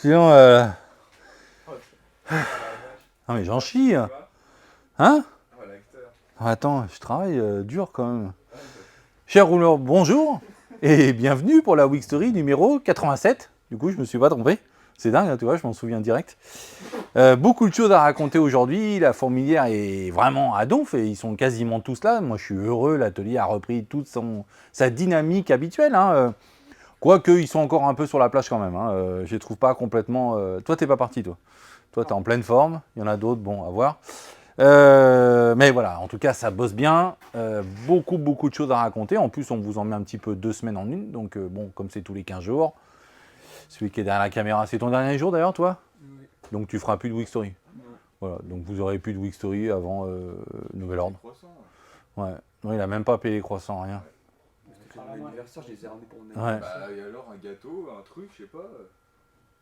sinon... Non mais j'en chie. Hein? Attends, je travaille dur quand même. Chers rouleurs, bonjour et bienvenue pour la Wixtory numéro 87. Du coup, je me suis pas trompé. C'est dingue, hein, tu vois, je m'en souviens direct. Beaucoup de choses à raconter aujourd'hui. La fourmilière est vraiment à donf et ils sont quasiment tous là. Moi, je suis heureux. L'atelier a repris toute sa dynamique habituelle. Hein. Quoique, ils sont encore un peu sur la plage quand même. Hein. Je les trouve pas complètement... Toi, t'es pas parti, toi. Toi, t'es en pleine forme. Il y en a d'autres, bon, à voir. Mais voilà, en tout cas, ça bosse bien. Beaucoup de choses à raconter. En plus, on vous en met un petit peu 2 semaines en une. Donc, bon, comme c'est tous les 15 jours. Celui qui est derrière la caméra, c'est ton dernier jour d'ailleurs, toi? Oui. Donc, tu feras plus de Wixtory. Voilà, donc vous aurez plus de Wixtory avant Nouvel Ordre. Ouais. Non, il a même pas payé les croissants, rien. Pour l'anniversaire, je les ai ramenés pour mon anniversaire. Ouais. Bah, et alors, un gâteau, un truc, je sais pas.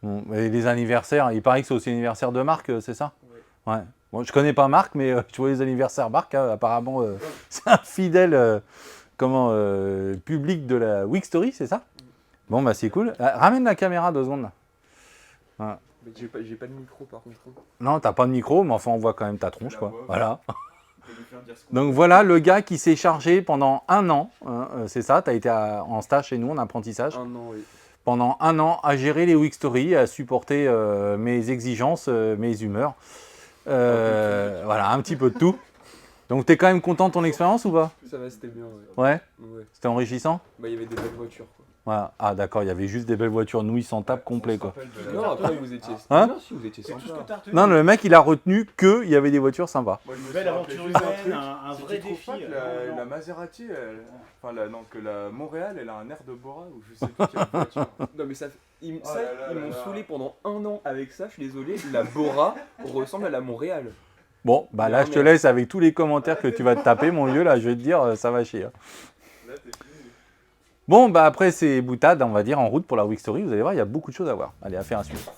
Bon, et les anniversaires, il paraît que c'est aussi l'anniversaire de Marc, c'est ça? Oui. Ouais. Bon, je connais pas Marc, mais tu vois les anniversaires Marc, hein, apparemment, c'est un fidèle public de la Wixtory, c'est ça? Bon, bah c'est cool. Ramène la caméra 2 secondes là. Voilà. Mais j'ai pas de micro par contre. Non, t'as pas de micro, mais enfin on voit quand même ta tronche, quoi. Voilà. Donc voilà le gars qui s'est chargé pendant 1 an, hein, c'est ça, t'as été en stage chez nous, en apprentissage. 1 an, oui. Pendant 1 an à gérer les Wixtory, à supporter mes exigences, mes humeurs. Voilà, un petit peu de tout. Donc t'es quand même content de ton expérience ou pas? Ça va, c'était bien. Ouais. Ouais. C'était enrichissant? Bah, il y avait des belles voitures, quoi. Voilà. Ah d'accord, il y avait juste des belles voitures, nous ils s'en tapent complet quoi. Non, après vous étiez... Hein? Non, si vous étiez sympa. Non, le mec il a retenu qu'il y avait des voitures sympas. Moi, une belle aventure humaine, un vrai défi. La Maserati, la Montréal, elle a un air de Bora ou je sais plus quelle voiture. Non mais ils m'ont saoulé pendant 1 an avec ça, je suis désolé. La Bora ressemble à la Montréal. Bon, bah là je te laisse avec tous les commentaires que tu vas te taper mon vieux, là je vais te dire, ça va chier. Bon, bah après ces boutades, on va dire, en route pour la Wixtory, vous allez voir, il y a beaucoup de choses à voir. Allez, affaire à suivre.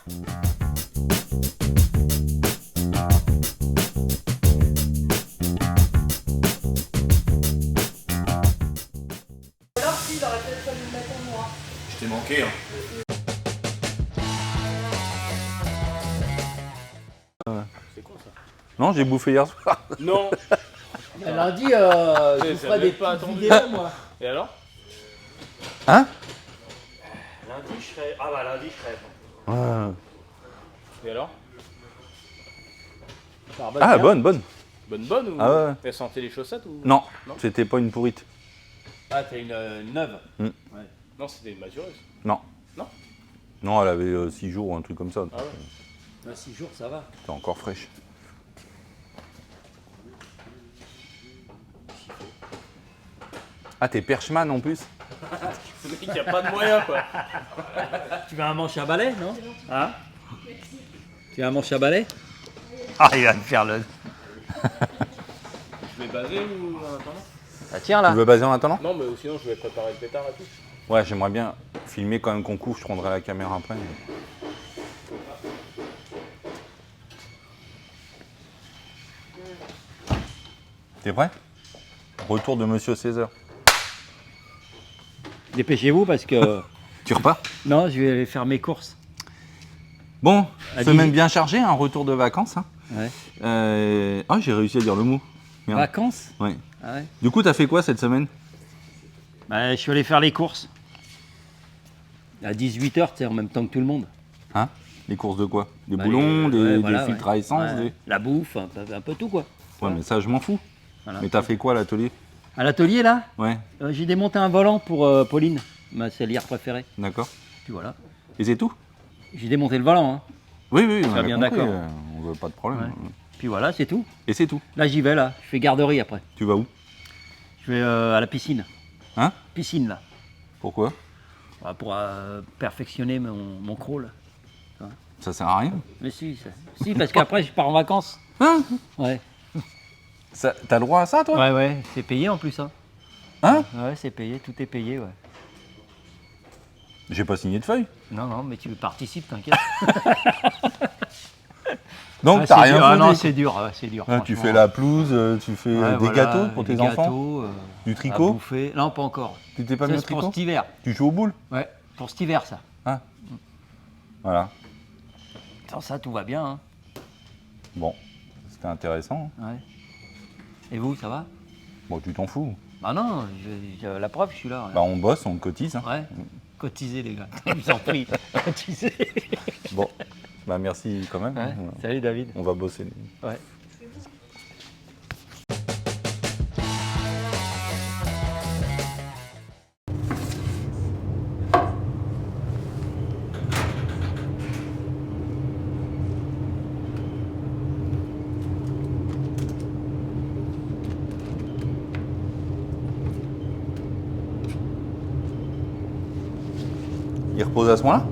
Je t'ai manqué, hein. C'est con ça. Non, j'ai bouffé hier soir. Non. Lundi, je ferai des vidéos, moi. Et alors? Hein? Lundi, je serai. Ah bah lundi, je serai. Ouais. Et alors? Ah, bonne. Bonne ou? Ah ouais. Elle sentait les chaussettes ou? Non, c'était pas une pourrite. Ah, t'as une neuve. Mm. Ouais. Non, c'était une matureuse. Non. Non? Non, elle avait 6 jours ou un truc comme ça. Ah ouais. 6 jours, ça va. C'est encore fraîche. Ah, t'es perchman en plus? Ce mec, il n'y a pas de moyen quoi. Tu veux un manche à balai, non? Hein? Tu veux un manche à balai? Ah, il va me faire le... Je vais baser ou en attendant? Ça tient là. Tu veux baser en attendant? Non, mais sinon, je vais préparer le pétard et tout. Ouais, j'aimerais bien filmer quand même qu'on court, je prendrai la caméra après. T'es prêt? Retour de Monsieur César. Dépêchez-vous parce que... Tu repars? Non, je vais aller faire mes courses. Bon, À semaine 10. bien chargée, un retour de vacances. Hein. Ouais. Ah, j'ai réussi à dire le mot. Merde. Vacances? Ouais. Ah ouais. Du coup, t'as fait quoi cette semaine? Bah, je suis allé faire les courses. À 18h, tu sais, en même temps que tout le monde. Hein? Les courses de quoi? Des Bah, boulons, ouais, voilà, des filtres à essence Ouais. La bouffe, un peu tout quoi. Ouais, mais ça, je m'en fous. Voilà. Mais t'as fait quoi à l'atelier? À l'atelier là, Ouais, j'ai démonté un volant pour Pauline, ma sellière préférée. d'accord. Puis voilà. Et c'est tout? J'ai démonté le volant, hein. Oui, on Sois a bien compris, d'accord. On veut pas de problème. Ouais. Puis voilà, c'est tout. Et c'est tout? Là j'y vais là, je fais garderie après. Tu vas où? Je vais à la piscine. Hein? Piscine là. Pourquoi? Voilà, pour perfectionner mon crawl. Ça sert à rien. Mais si, si parce qu'après je pars en vacances. Hein? Ouais. T'as le droit à ça, toi? Ouais, c'est payé en plus. Hein, Hein? ouais, c'est payé, tout est payé, ouais. J'ai pas signé de feuille. Non, mais tu participes, t'inquiète. Donc Ah, t'as c'est rien dur. Ah foutu. non, c'est dur, ouais, c'est dur. Hein, tu franchement. fais la pelouse, tu fais Ouais, des voilà, gâteaux pour des tes enfants? gâteaux, Du à tricot? bouffer. Non, pas encore. Tu t'es pas Ça, mis au c'est pour tricot? cet hiver. Tu joues aux boules? Ouais, pour cet hiver, ça. Voilà. Sans ça, tout va bien. Hein. Bon, c'était intéressant. Ouais. Et vous, ça va? Bon, tu t'en fous. Bah non, la preuve, je suis là. Bah, on bosse, on cotise. Hein. Ouais, cotisez les gars, je vous en prie, cotisez. Bon, bah merci quand même. Ouais. Salut David. On va bosser. Ouais. Il repose à ce moment-là?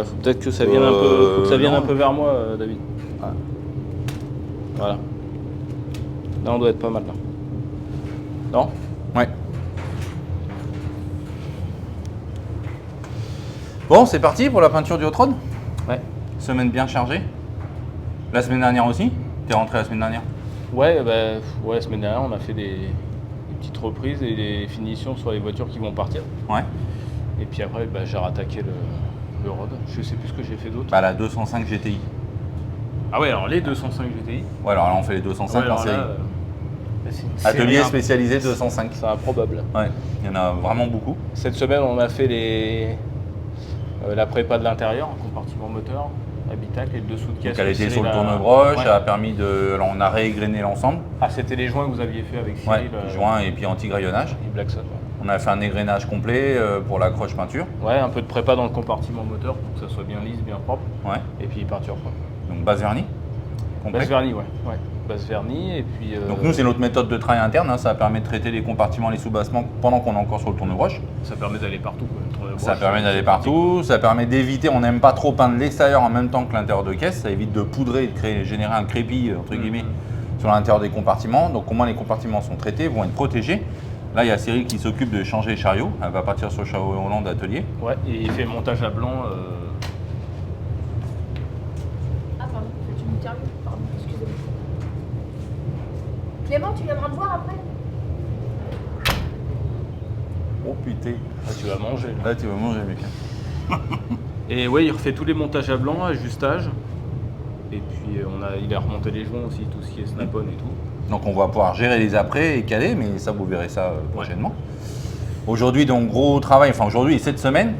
Faut peut-être que ça vienne un peu, faut que ça vienne non. un peu vers moi, David. Ah. Voilà. Là, on doit être pas mal là. Non? Ouais. Bon, c'est parti pour la peinture du hot-rod. Ouais. Semaine bien chargée. La semaine dernière aussi? T'es rentré la semaine dernière? Ouais, la semaine dernière, on a fait des petites reprises et des finitions sur les voitures qui vont partir. Ouais. Et puis après, j'ai rattaqué le rod. Je sais plus ce que j'ai fait d'autre. Bah la 205 GTI. Ah ouais, alors les 205 GTI. Ouais, alors là on fait les 205 Ouais, en alors série. là, c'est une Atelier série, spécialisé 205. C'est improbable. Ouais, il y en a vraiment beaucoup. Cette semaine, on a fait la prépa de l'intérieur, compartiment moteur, habitacle et le dessous de caisse. Donc elle était aussi, sur le la- tourne-broche, Ouais. ça a permis de. Alors on a réégrainé l'ensemble. Ah, c'était les joints que vous aviez fait avec Ouais, Cyril. joint et puis anti-graillonnage. Et Blackson. On a fait un égrainage complet pour la croche peinture. Ouais, un peu de prépa dans le compartiment moteur pour que ça soit bien lisse, bien propre. Ouais. Et puis peinture quoi. Donc base vernis. Complet. Base vernis, ouais. Base vernis et puis. Donc nous c'est notre méthode de travail interne, hein. Ça permet de traiter les compartiments, les sous-bassements pendant qu'on est encore sur le tourne-broche. Ça permet d'aller partout. Quoi. Le tourne-broche, Ça permet d'aller partout, ça permet d'éviter, on n'aime pas trop peindre l'extérieur en même temps que l'intérieur de caisse, ça évite de poudrer et de générer un crépi entre guillemets sur l'intérieur des compartiments. Donc au moins les compartiments sont traités, vont être protégés. Là il y a Cyril qui s'occupe de changer les chariots, elle va partir sur le chariot roulant d'atelier. Ouais, et il fait montage à blanc. Ah pardon, c'est une interview, pardon, excusez-moi. Clément, tu viendras me voir après? Oh putain, Ah, tu vas manger. Là. là tu vas manger mec. Et ouais, il refait tous les montages à blanc, ajustage. Et puis il a remonté les joints aussi, tout ce qui est snap-on et tout. Donc on va pouvoir gérer les après et caler, mais ça vous verrez ça prochainement. Aujourd'hui donc gros travail, enfin aujourd'hui et cette semaine,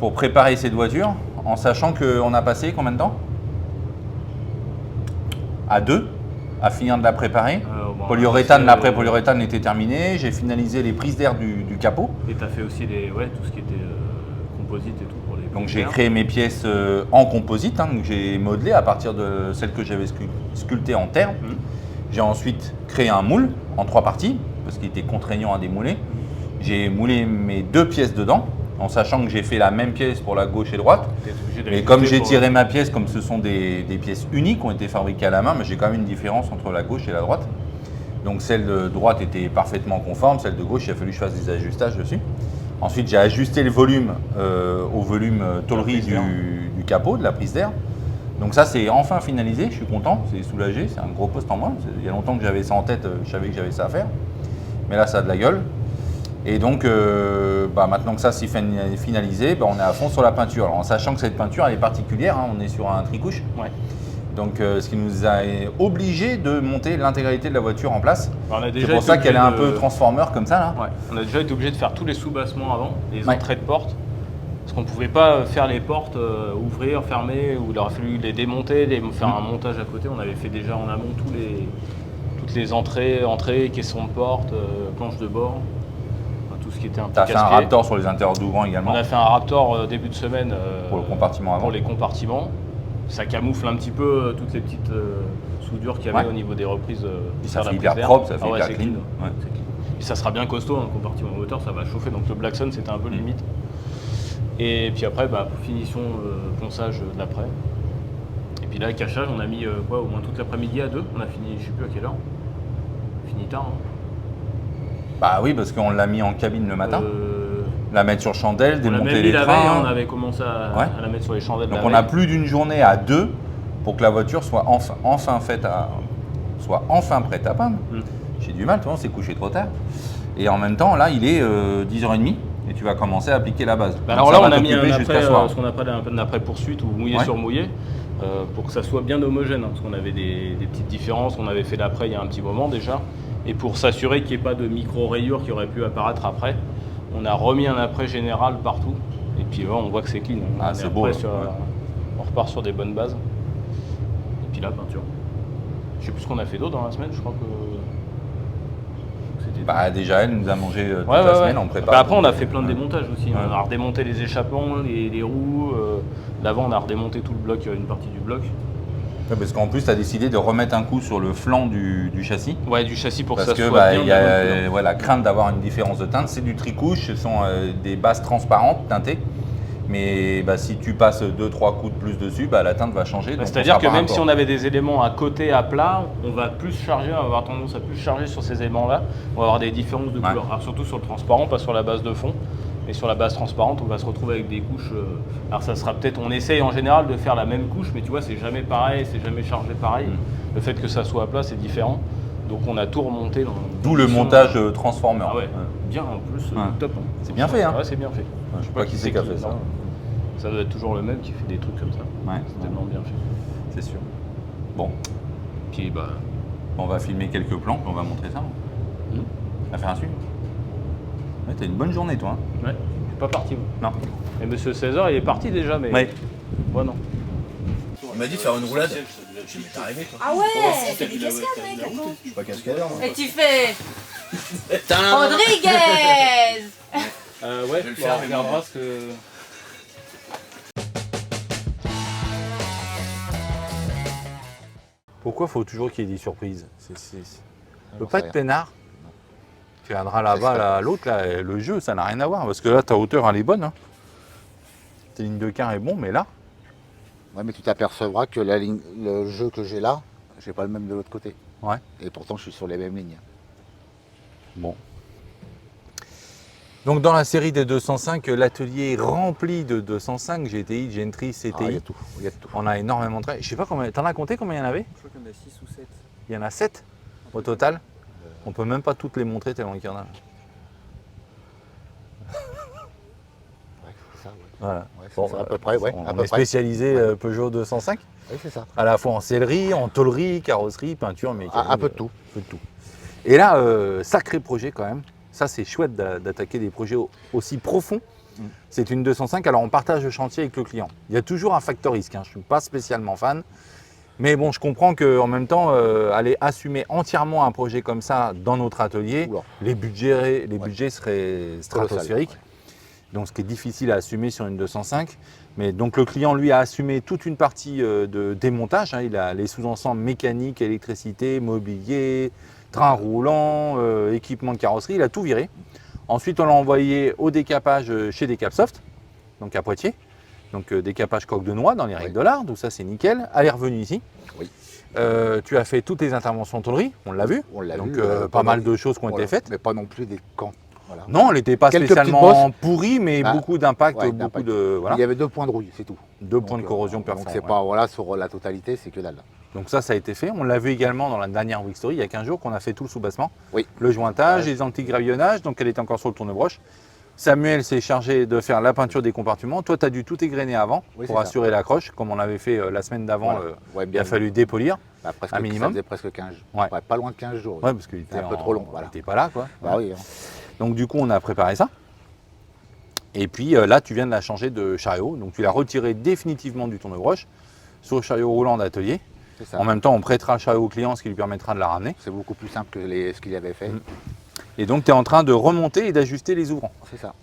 pour préparer cette voiture, en sachant qu'on a passé combien de temps? À 2, à finir de la préparer. Polyuréthane, l'après-polyuréthane était terminé, j'ai finalisé les prises d'air du capot. Et t'as fait aussi tout ce qui était composite et tout pour les. Donc j'ai créé mes pièces en composite, hein, donc j'ai modelé à partir de celles que j'avais sculptées en terre. J'ai ensuite créé un moule en 3 parties, parce qu'il était contraignant à démouler. J'ai moulé mes 2 pièces dedans, en sachant que j'ai fait la même pièce pour la gauche et droite. Mais comme j'ai tiré ma pièce, comme ce sont des pièces uniques, qui ont été fabriquées à la main, mais j'ai quand même une différence entre la gauche et la droite. Donc celle de droite était parfaitement conforme, celle de gauche, il a fallu que je fasse des ajustages dessus. Ensuite, j'ai ajusté le volume au volume tôlerie du capot, de la prise d'air. Donc ça, c'est enfin finalisé, je suis content, c'est soulagé, c'est un gros poste en moins. Il y a longtemps que j'avais ça en tête, je savais que j'avais ça à faire. Mais là, ça a de la gueule. Et donc, maintenant que ça c'est finalisé, on est à fond sur la peinture. Alors, en sachant que cette peinture, elle est particulière, hein, on est sur un tricouche. Ouais. Donc, ce qui nous a obligé de monter l'intégralité de la voiture en place. Alors, C'est pour ça qu'elle est un peu transformer comme ça, là. Ouais. On a déjà été obligé de faire tous les sous-bassements avant, les entrées de portes. Parce qu'on ne pouvait pas faire les portes, ouvrir, fermer, ou il aurait fallu les démonter, faire un montage à côté. On avait fait déjà en amont toutes les entrées, caissons de porte, planches de bord, enfin, tout ce qui était un peu Tu as fait un casse-pied. Raptor sur les intérieurs d'ouvrants également. On a fait un Raptor début de semaine Pour le compartiment avant. pour les compartiments. Ça camoufle un petit peu toutes les petites soudures qu'il y avait Ouais. au niveau des reprises. Puis ça faire fait la hyper prise d'air. propre, ça fait Ah ouais, hyper c'est clean. Ouais. C'est clean. Et ça sera bien costaud, hein, le compartiment moteur, ça va chauffer. Donc le Blackson, c'était un peu limite. Et puis après, finition, ponçage de l'après. Et puis là, cachage, on a mis au moins toute l'après-midi à 2. On a fini, je sais plus à quelle heure. On a fini tard. Hein. Bah oui, parce qu'on l'a mis en cabine le matin. La mettre sur chandelle, On l'a démonter même mis les la veille, trains. on avait commencé à la mettre sur les chandelles. Donc la on a veille. plus d'une journée à 2 pour que la voiture soit enfin prête à peindre. J'ai du mal, tout le monde s'est couché trop tard. Et en même temps, là, il est 10h30. et tu vas commencer à appliquer la base. Bah Donc, alors ça là, va on a mis t'occuper un jusqu'à après, soir. ce qu'on appelle un après poursuite ou mouillé Ouais. sur mouillé, pour que ça soit bien homogène, hein, parce qu'on avait des petites différences. On avait fait l'après il y a un petit moment déjà, et pour s'assurer qu'il n'y ait pas de micro-rayures qui auraient pu apparaître après, on a remis un après général partout, et puis là, on voit que c'est clean. Ah, On c'est est beau, après là. sur, on repart sur des bonnes bases. Et puis là, peinture. Je sais plus ce qu'on a fait d'autre dans la semaine, je crois que c'était. Bah, déjà, elle nous a mangé toute Ouais, la ouais, semaine, ouais. on prépare. Bah, après, on a fait Donc, plein de ouais. démontages aussi. Ouais. On a redémonté les échappements, les roues. D'avant, on a redémonté tout le bloc, une partie du bloc. Ouais, parce qu'en plus, tu as décidé de remettre un coup sur le flanc du châssis. Ouais, du châssis pour Parce que ça que soit bah, bien. il y a la crainte d'avoir une différence de teinte. C'est du tricouche, ce sont des bases transparentes teintées. Mais bah, si tu passes 2-3 coups de plus dessus, bah, la teinte va changer. donc on C'est-à-dire sera que par même rapport. si on avait des éléments à côté à plat, on va plus charger, on va avoir tendance à plus charger sur ces éléments-là. On va avoir des différences de Ouais. couleur. Alors, surtout sur le transparent, pas sur la base de fond. Et sur la base transparente, on va se retrouver avec des couches. Alors ça sera peut-être, on essaye en général de faire la même couche, mais tu vois, c'est jamais pareil, c'est jamais chargé pareil. Le fait que ça soit à plat, c'est différent. Donc on a tout remonté. D'où le montage transformer. Ah ouais, bien en plus, Ouais. top. Hein. C'est bien fait, hein. Ouais, c'est bien fait. Je sais pas qui c'est qui a fait ça. non. Ça doit être toujours le même qui fait des trucs comme ça. Ouais, C'est tellement bien fait. c'est sûr. Bon, Puis bah, on va filmer quelques plans, puis on va montrer ça. Mhm. On va faire un suivi. Ouais, t'as une bonne journée, toi. Hein. ouais, je suis pas parti. Moi. Non. Et Monsieur César, il est parti déjà, mais Ouais. moi non. Il m'a dit de faire une roulade. Ah ouais, c'est des cascades, mec, attends. Je suis pas cascadeur. moi. Et tu fais Putain. Rodriguez. Ouais, Je vais le faire, on mais regardera bon. ce que. Pourquoi faut toujours qu'il y ait des surprises? Ça peut J'en pas sais être rien. peinard. Tu viendras là-bas, là, l'autre, là, le jeu, ça n'a rien à voir. Parce que là, ta hauteur, elle est bonne. Hein. Ta ligne de quart est bon, mais là, Ouais, mais tu t'apercevras que le jeu que j'ai là, j'ai pas le même de l'autre côté. Ouais. Et pourtant, je suis sur les mêmes lignes. bon. Donc dans la série des 205, l'atelier est rempli de 205, GTI, Gentry, CTI. Ah, il y a tout. Il y a tout. On a énormément de traits. Je sais pas combien. T'en as compté combien il y en avait? Je crois qu'il y en a 6 ou 7. Il y en a 7 au total. On peut même pas toutes les montrer tellement qu'il y en a. Ouais, c'est ça, ouais. Voilà. Ouais, c'est ça, à peu près, ouais. On à est peu près. spécialisé Peugeot 205, Oui, c'est ça. à la fois en sellerie, en tôlerie, carrosserie, peinture, mécanique. Un peu de tout. Un peu de tout. Et là, sacré projet quand même. Ça, c'est chouette d'attaquer des projets aussi profonds. C'est une 205. Alors, on partage le chantier avec le client. Il y a toujours un facteur risque. Hein. Je ne suis pas spécialement fan. Mais bon, je comprends qu'en même temps, aller assumer entièrement un projet comme ça dans notre atelier, Oula. les budgets seraient stratosphériques. Colossal, Donc, ce qui est difficile à assumer sur une 205. Mais donc, le client, lui, a assumé toute une partie de démontage. Hein. Il a les sous-ensembles mécaniques, électricité, mobilier, train roulant, équipement de carrosserie. Il a tout viré. Ensuite, on l'a envoyé au décapage chez Decapsoft, donc à Poitiers. Donc, décapage coque de noix dans les règles de l'art. Donc, ça, c'est nickel. Elle est revenue ici. Oui. Tu as fait toutes les interventions de tôlerie, on l'a vu. On l'a Donc, vu. pas mal de choses qui ont Voilà. été faites. Mais pas non plus des camps. Voilà. Non, elle n'était pas Quelques spécialement pourrie, mais Ah, beaucoup d'impact, ouais, beaucoup d'impact. de. Voilà. Il y avait 2 points de rouille, c'est tout. 2 points de Donc, corrosion donc perforante. c'est pas, voilà, sur la totalité, c'est que dalle. Donc ça a été fait. On l'a vu également dans la dernière Week Story, il y a 15 jours, qu'on a fait tout le sous-bassement. Oui. Le jointage, Ouais. les anti-gravillonnages, donc elle était encore sur le tourne-broche. Samuel s'est chargé de faire la peinture des compartiments. Toi, tu as dû tout égrener avant Oui, pour c'est ça. assurer l'accroche, comme on avait fait la semaine d'avant. Voilà. Ouais, Il bien a fallu dépolir. Bah, presque, un minimum. Ça faisait presque 15 jours. Ouais. Ouais, pas loin de 15 jours. Ouais, parce qu'il était un peu trop long, voilà. Il n'était pas là, quoi. Bah oui, hein. Donc du coup, on a préparé ça. Et puis là, tu viens de la changer de chariot. Donc tu l'as retiré définitivement du tourne-broche sur le chariot roulant d'atelier. C'est ça. En même temps, on prêtera le chariot au client, ce qui lui permettra de la ramener. C'est beaucoup plus simple que ce qu'il avait fait. Et donc, tu es en train de remonter et d'ajuster les ouvrants. C'est ça.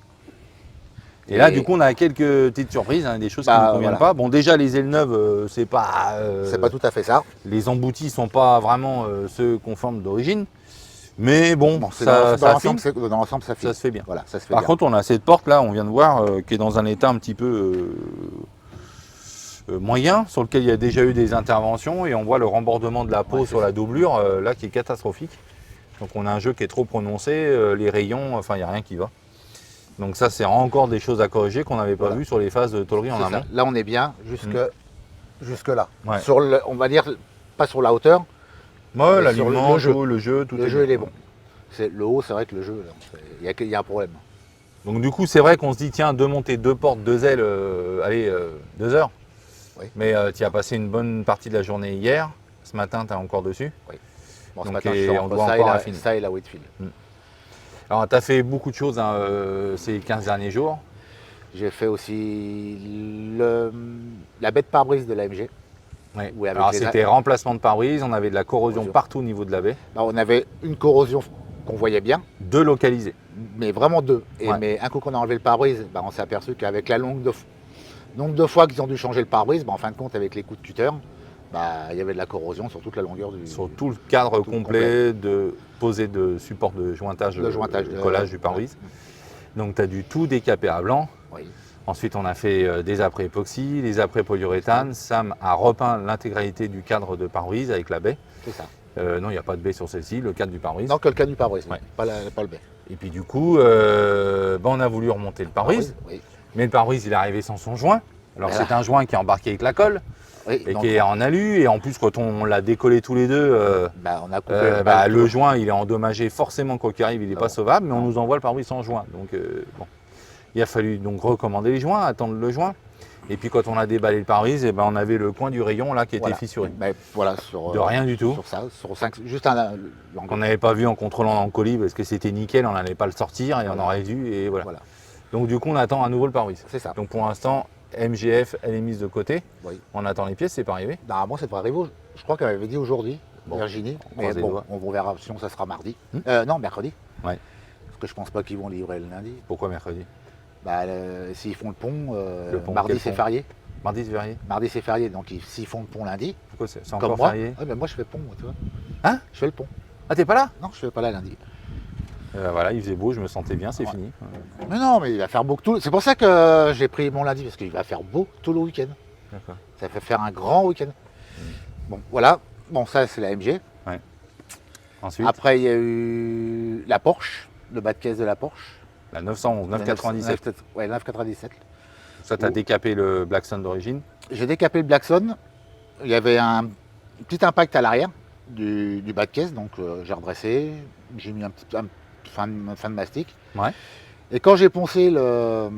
Et là, du coup, on a quelques petites surprises, hein, des choses qui ne Bah, nous conviennent voilà. pas. Bon, déjà, les ailes neuves, c'est pas... C'est pas tout à fait ça. Les emboutis sont pas vraiment ceux conformes d'origine. Mais bon, Bon, c'est ça, dans ça l'ensemble, affine, dans l'ensemble, ça fait. ça se fait bien. Voilà, ça se fait Par bien. contre, on a cette porte là, on vient de voir, qui est dans un état un petit peu moyen, sur lequel il y a déjà eu des interventions, et on voit le rembordement de la peau Ouais, sur c'est la doublure, là, qui est catastrophique. Donc on a un jeu qui est trop prononcé, les rayons, enfin, il n'y a rien qui va. Donc ça, c'est encore des choses à corriger qu'on n'avait pas Voilà. vu sur les phases de tôlerie en C'est ça. amont. Là, on est bien jusque là. Ouais. Sur le, on va dire, pas sur la hauteur. Ouais, Mais l'alignement, sur le jeu. tout, le jeu, tout Le est jeu, il bien. est bon. Le haut, c'est vrai que le jeu, il y a un problème. Donc du coup, c'est vrai qu'on se dit, tiens, 2 montées, 2 portes, 2 ailes, 2 heures. Oui. Mais tu as passé une bonne partie de la journée hier. Ce matin, tu es encore dessus. Bon, ce Donc, matin, je et suis on entre doit ça, encore et affiner. ça et la Whitfield. Alors, tu as fait beaucoup de choses hein, ces 15 derniers jours. J'ai fait aussi la baie de pare-brise de l'AMG. Ouais. Oui, avec Alors, les c'était remplacement de pare-brise. On avait de la corrosion Corrosion. partout au niveau de la baie. Bah, on avait une corrosion qu'on voyait bien, 2 localisés. mais vraiment 2. Et Ouais. mais un coup qu'on a enlevé le pare-brise, bah, on s'est aperçu qu'avec la nombre de fois qu'ils ont dû changer le pare-brise, bah, en fin de compte, avec les coups de cutter, bah, il y avait de la corrosion sur toute la longueur du. Sur tout le cadre Tout complet de posé de support de jointage, de collage du pare-brise. Donc, tu as dû tout décaper à blanc. Oui. Ensuite, on a fait des après époxy, des après polyuréthane. Sam a repeint l'intégralité du cadre de pare-brise avec la baie. C'est ça. Non, il n'y a pas de baie sur celle-ci, le cadre du pare-brise. Non, que le cas du pare-brise, Ouais. pas le baie. Et puis du coup, on a voulu remonter le pare-brise. Oui. Mais le pare-brise, il est arrivé sans son joint. Alors Voilà. c'est un joint qui est embarqué avec la colle Oui, et donc, qui est en alu. Et en plus, quand on l'a décollé tous les deux, bah, on a coupé le joint, il est endommagé. Forcément, quoi qu'il arrive, il n'est Ah pas bon. sauvable. Mais on nous envoie le pare-brise sans joint. Donc bon, il a fallu donc recommander les joints, attendre le joint. Et puis quand on a déballé le pare-brise, on avait le coin du rayon là qui était voilà. fissuré. Mais voilà, sur, De rien du tout. Sur ça, sur 5, juste un l'angle. Qu'on n'avait pas vu en contrôlant en colis parce que c'était nickel, on n'allait pas le sortir et on aurait dû. Et voilà. Voilà. Donc du coup, on attend à nouveau le pare-brise. C'est ça. Donc pour l'instant, MGF, elle est mise de côté. Oui. On attend les pièces, c'est pas arrivé. Normalement, ça devrait arriver. Je crois qu'elle m'avait dit aujourd'hui, Bon, Virginie. on Mais croise les bon, doigts. on verra, sinon ça sera mardi. Non, mercredi. Ouais. Parce que je pense pas qu'ils vont livrer le lundi. Pourquoi mercredi? Bah, s'ils font le pont, pont, mardi quel c'est pont férié. Mardi, c'est férié. Mardi c'est férié, donc s'ils font le pont lundi, Pourquoi c'est comme encore moi, férié? ouais, mais moi je fais le pont, tu vois. Hein? Je fais le pont. Ah, t'es pas là? Non, je fais pas là lundi. Voilà, il faisait beau, je me sentais bien, c'est Ouais. fini. Mais non, mais il va faire beau tout. C'est pour ça que j'ai pris mon lundi, parce qu'il va faire beau tout le week-end. D'accord. Ça fait faire un grand week-end. Bon, voilà. Bon, ça c'est la MG. Ensuite, Après, il y a eu la Porsche, le bas de caisse de la Porsche. la 911, 997. Ouais, 997. Ça, t'as décapé le Blackstone d'origine. J'ai décapé le Blackstone. Il y avait un petit impact à l'arrière du bas de caisse, donc j'ai redressé. J'ai mis un fin de mastic. Ouais. Et quand j'ai poncé le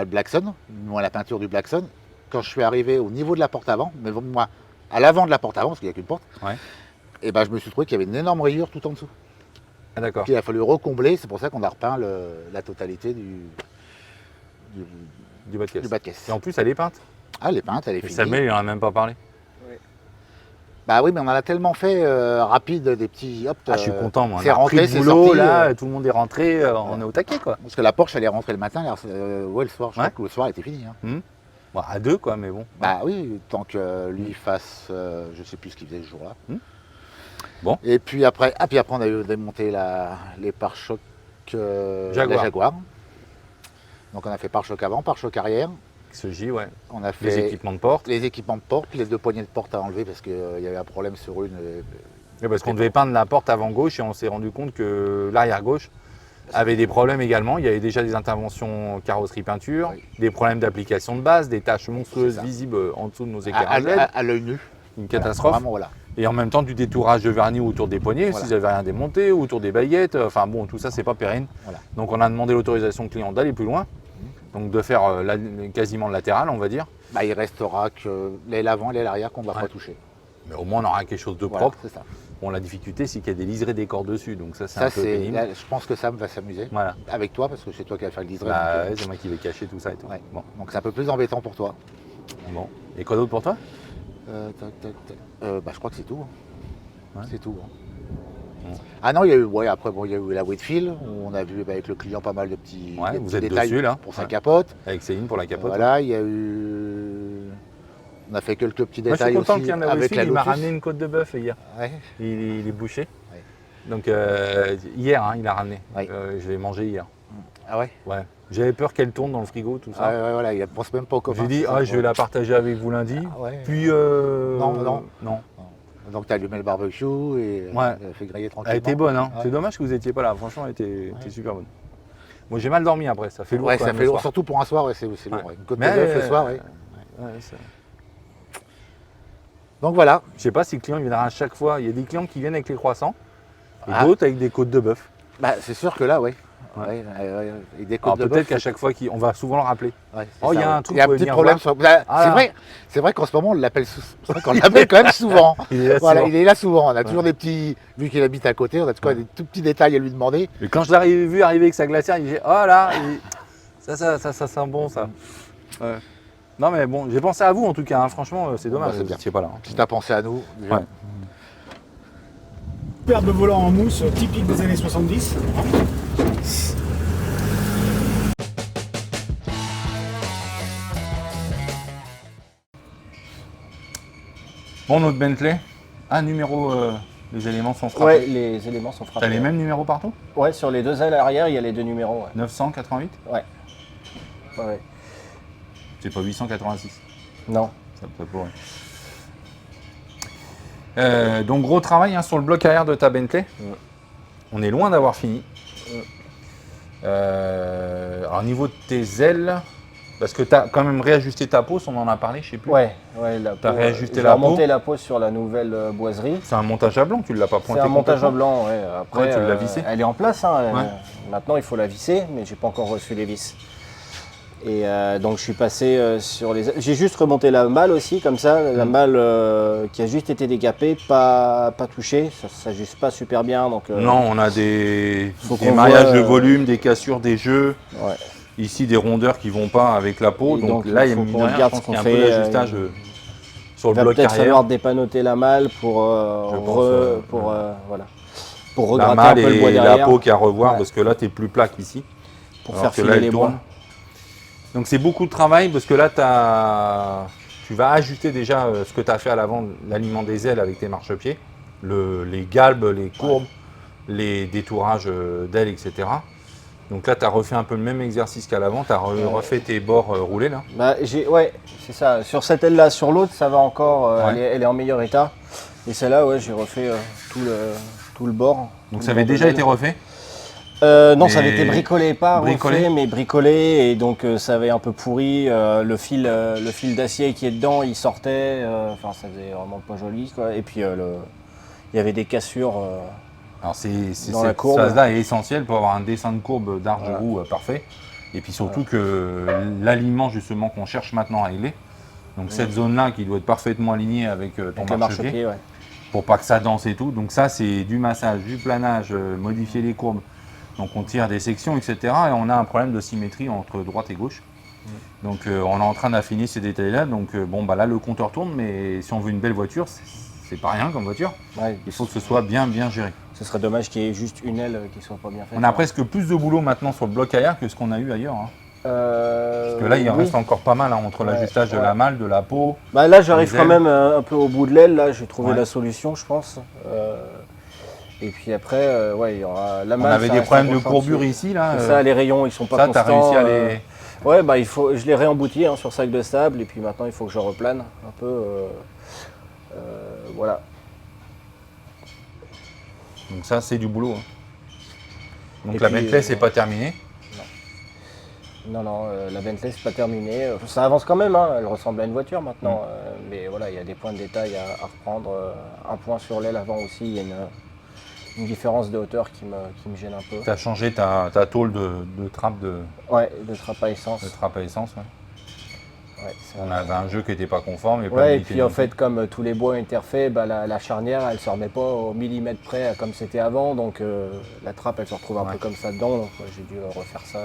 Blackstone, moi la peinture du Blackstone, quand je suis arrivé au niveau de la porte avant, mais moi à l'avant de la porte avant, parce qu'il n'y a qu'une porte, Ouais. et ben je me suis trouvé qu'il y avait une énorme rayure tout en dessous. Ah, d'accord. Il a fallu recombler, c'est pour ça qu'on a repeint la totalité du Du bas de caisse. bas de caisse. Et en plus, elle est peinte. Ah, elle est peinte, elle est Et finie. Samuel, il en a même pas parlé. Bah oui, mais on en a tellement fait rapide, des petits hop. Ah, je suis content, moi. On c'est a rentré, repris c'est le boulot, sorti, là, tout le monde est rentré, on est au taquet, quoi. Parce que la Porsche, elle est rentrée le matin, ouais, le soir, je Ouais. crois que le soir, elle était finie. Hein. Bon, à deux, quoi, mais bon. Bah oui, tant que lui fasse, je sais plus ce qu'il faisait ce jour-là. Bon. Et puis après, on a eu démonté les pare-chocs Jaguar. la Jaguar. Donc on a fait pare-choc avant, pare-choc arrière. Ce J, ouais. On a fait Les équipements de porte. les équipements de porte, les 2 poignées de porte à enlever parce qu'il y avait un problème sur une. Et parce qu'on devait peindre la porte avant gauche et on s'est rendu compte que l'arrière gauche avait des problèmes également. Il y avait déjà des interventions carrosserie peinture, Oui. des problèmes d'application de base, des taches monstrueuses C'est ça. visibles en dessous de nos à, éclairages LED. à l'œil nu. Une Voilà, catastrophe. vraiment, voilà. Et en même temps du détourage de vernis autour des poignées, Voilà. s'ils n'avaient rien démonté, autour des baguettes. Enfin bon, tout ça, c'est pas pérenne. Voilà. Donc on a demandé l'autorisation client d'aller plus loin. Donc de faire quasiment le latéral, on va dire. Bah, il restera que l'aile avant et l'aile arrière qu'on ne va Ouais. pas toucher. Mais au moins, on aura quelque chose de Voilà, propre. c'est ça. Bon, la difficulté, c'est qu'il y a des liserés décors dessus. Donc ça, c'est Ça, un peu pénible. là, je pense que Sam va s'amuser Voilà. avec toi parce que c'est toi qui vas faire le liseré. Bah, donc, ouais, c'est moi qui vais cacher tout ça et tout. ouais. Bon. Donc c'est un peu plus embêtant pour toi. Bon. Et quoi d'autre pour toi? Bah, je crois que c'est tout. Hein. Ouais. C'est tout. Hein. Bon. Ah non, il y a eu, ouais, après, bon, il y a eu la Whitfield, où on a vu avec le client pas mal de petits, Ouais, des vous petits êtes détails dessus, là. pour sa Ouais. capote. Avec Céline pour la capote. Voilà, il y a eu. On a fait quelques petits Moi, je suis détails content aussi qu'il y en a avec aussi. la Il m'a Lotus. ramené une côte de bœuf hier. Ouais. Il est bouché. Ouais. Donc hier, hein, il a ramené. Ouais. Je l'ai mangé hier. Ah ouais. Ouais. J'avais peur qu'elle tourne dans le frigo, tout Ah ça. ouais, voilà, il ne pense même pas au copain. J'ai dit, c'est ça, je vais la partager avec vous lundi. Ah ouais. Puis, Non. non. Donc tu as allumé le barbecue et Ouais. elle a fait griller tranquillement. Elle était bonne, hein. Ouais. C'est dommage que vous n'étiez pas là. Franchement, elle était super bonne. Moi, j'ai mal dormi après. Ça fait lourd Ouais, quand ça même fait le lourd, soir. surtout pour un soir, ouais, c'est lourd. Ouais. Ouais. Une côte de Mais, bœuf le soir, ouais. Ouais, c'est- Donc voilà. Je sais pas si le client il viendra à chaque fois. Il y a des clients qui viennent avec les croissants et Ah. d'autres avec des côtes de bœuf. Bah, c'est sûr que là, ouais. Et des côtes Alors de peut-être bœuf, qu'à chaque fois, on va souvent le rappeler. ouais, c'est Oh, il y ça, a ouais. un truc Il y a un pour petit venir problème. voir. Bah, c'est vrai qu'en ce moment, on l'appelle quand même souvent. Il est là Voilà, souvent. il est là souvent. On a toujours des petits, vu qu'il habite à côté, on a toujours des tout petits détails à lui demander. Et quand je l'ai vu arriver avec sa glacière, il dit oh là, ça sent bon ça. Ouais. Non mais bon, j'ai pensé à vous en tout cas, hein. Franchement, c'est dommage, Bah, c'est vous bien. n'étiez pas là. hein. Si t'as pensé à nous, déjà. Ouais. Superbe volant en mousse typique des années 70. Bon, notre Bentley, numéro, les éléments sont frappés. Ouais, les éléments sont frappés. T'as les mêmes numéros partout? Ouais, sur les deux ailes arrière, il y a les deux numéros. Ouais. 988? Ouais. C'est pas 886. Non. Ça peut pourrir. Donc gros travail hein, sur le bloc arrière de ta Bentley. On est loin d'avoir fini. Alors au niveau de tes ailes, parce que tu as quand même réajusté ta pose, on en a parlé, je sais plus. Ouais, la T'as peau, réajusté j'ai la remonté peau. la peau sur la nouvelle boiserie. C'est un montage à blanc, tu ne l'as pas pointé. C'est un montage à complètement. blanc, ouais. Après, Ouais, tu l'as vissé. elle est en place. Hein, Ouais. Maintenant, il faut la visser, mais j'ai pas encore reçu les vis. Et donc, je suis passé sur les. J'ai juste remonté la malle aussi, comme ça, la malle qui a juste été décapée, pas touchée. Ça s'ajuste pas super bien, donc. Non, on a des Faut qu'on mariages voit, de volume, des cassures, des jeux. Ouais. Ici, des rondeurs qui vont pas avec la peau. Et Donc donc, là, il il y a faut mine qu'on de rien, regarde je pense ce qu'on qu'il y a un peu fait, d'ajustage sur Il le va bloc peut-être arrière. falloir dépanoter la malle pour, Je pense, voilà. Pour La regratter un malle peu le bois et la derrière. peau qu'il y a à revoir Ouais. parce que là, tu es plus plaque ici. Pour alors faire que là, filer elle les tourne. bois. Donc c'est beaucoup de travail parce que là, tu vas ajuster déjà ce que tu as fait à l'avant, l'alignement des ailes avec tes marchepieds, les galbes, les courbes, les détourages d'ailes, etc. Donc là, tu as refait un peu le même exercice qu'à l'avant, tu as refait tes bords roulés là. Bah, ouais, c'est ça. Sur cette aile-là, sur l'autre, ça va encore. Ouais. Elle est en meilleur état. Et celle-là, ouais, j'ai refait tout le bord. Donc Tout ça le avait bord de déjà l'aile. été refait. Non, ça avait Mais été bricolé, pas bricolé. refait, mais bricolé. Et donc, ça avait un peu pourri. Le fil d'acier qui est dedans, il sortait. Enfin, ça faisait vraiment pas joli, quoi. Et puis, il y avait des cassures. Alors Dans la cette courbe. phase-là est essentielle pour avoir un dessin de courbe d'arche de roue parfait. Et puis surtout que l'alignement justement qu'on cherche maintenant à régler. Donc cette zone-là qui doit être parfaitement alignée avec ton Avec le marchepied. marchepied, ouais. Pour pas que ça danse et tout. Donc ça, c'est du massage, du planage, modifier les courbes. Donc on tire des sections, etc. Et on a un problème de symétrie entre droite et gauche. Donc on est en train d'affiner ces détails-là. Donc bon, bah là, le compteur tourne, mais si on veut une belle voiture, c'est pas rien comme voiture. Ouais, Il faut que ce soit bien géré. ce serait dommage qu'il y ait juste une aile qui soit pas bien faite. On a presque plus de boulot maintenant sur le bloc arrière que ce qu'on a eu ailleurs. Hein. Parce que là, il en reste encore pas mal hein, entre Ouais, l'ajustage de ouais. la malle, de la peau. Bah là, j'arrive Les quand ailes. même un peu au bout de l'aile. Là, j'ai trouvé Ouais. la solution, je pense. Et puis après, ouais, il y aura la On malle. avait ça des reste problèmes un de gros courbure chantier. ici. Là, C'est ça, les rayons, ils sont pas ça, t'as constants. réussi à les... Ouais, bah je l'ai réembouti sur sac de sable. Et puis maintenant, il faut que je replane un peu. Voilà. Donc ça, c'est du boulot. hein. Donc Et la puis, Bentley, c'est pas terminé. Non, la Bentley, c'est pas terminé. Ça avance quand même, hein. Elle ressemble à une voiture maintenant. Mais voilà, il y a des points de détail à reprendre. Un point sur l'aile avant aussi, il y a une différence de hauteur qui me gêne un peu. Tu as changé ta tôle de trappe Ouais, de trappe à essence. à essence. Ouais. Ouais, c'est On avait un jeu qui n'était pas conforme. Et, pas Ouais, et limité puis en non plus. fait, comme tous les bois ont été refaits, bah, la charnière, elle ne se remet pas au millimètre près comme c'était avant. Donc la trappe, elle se retrouve un Ouais. peu comme ça dedans. Donc j'ai dû refaire ça.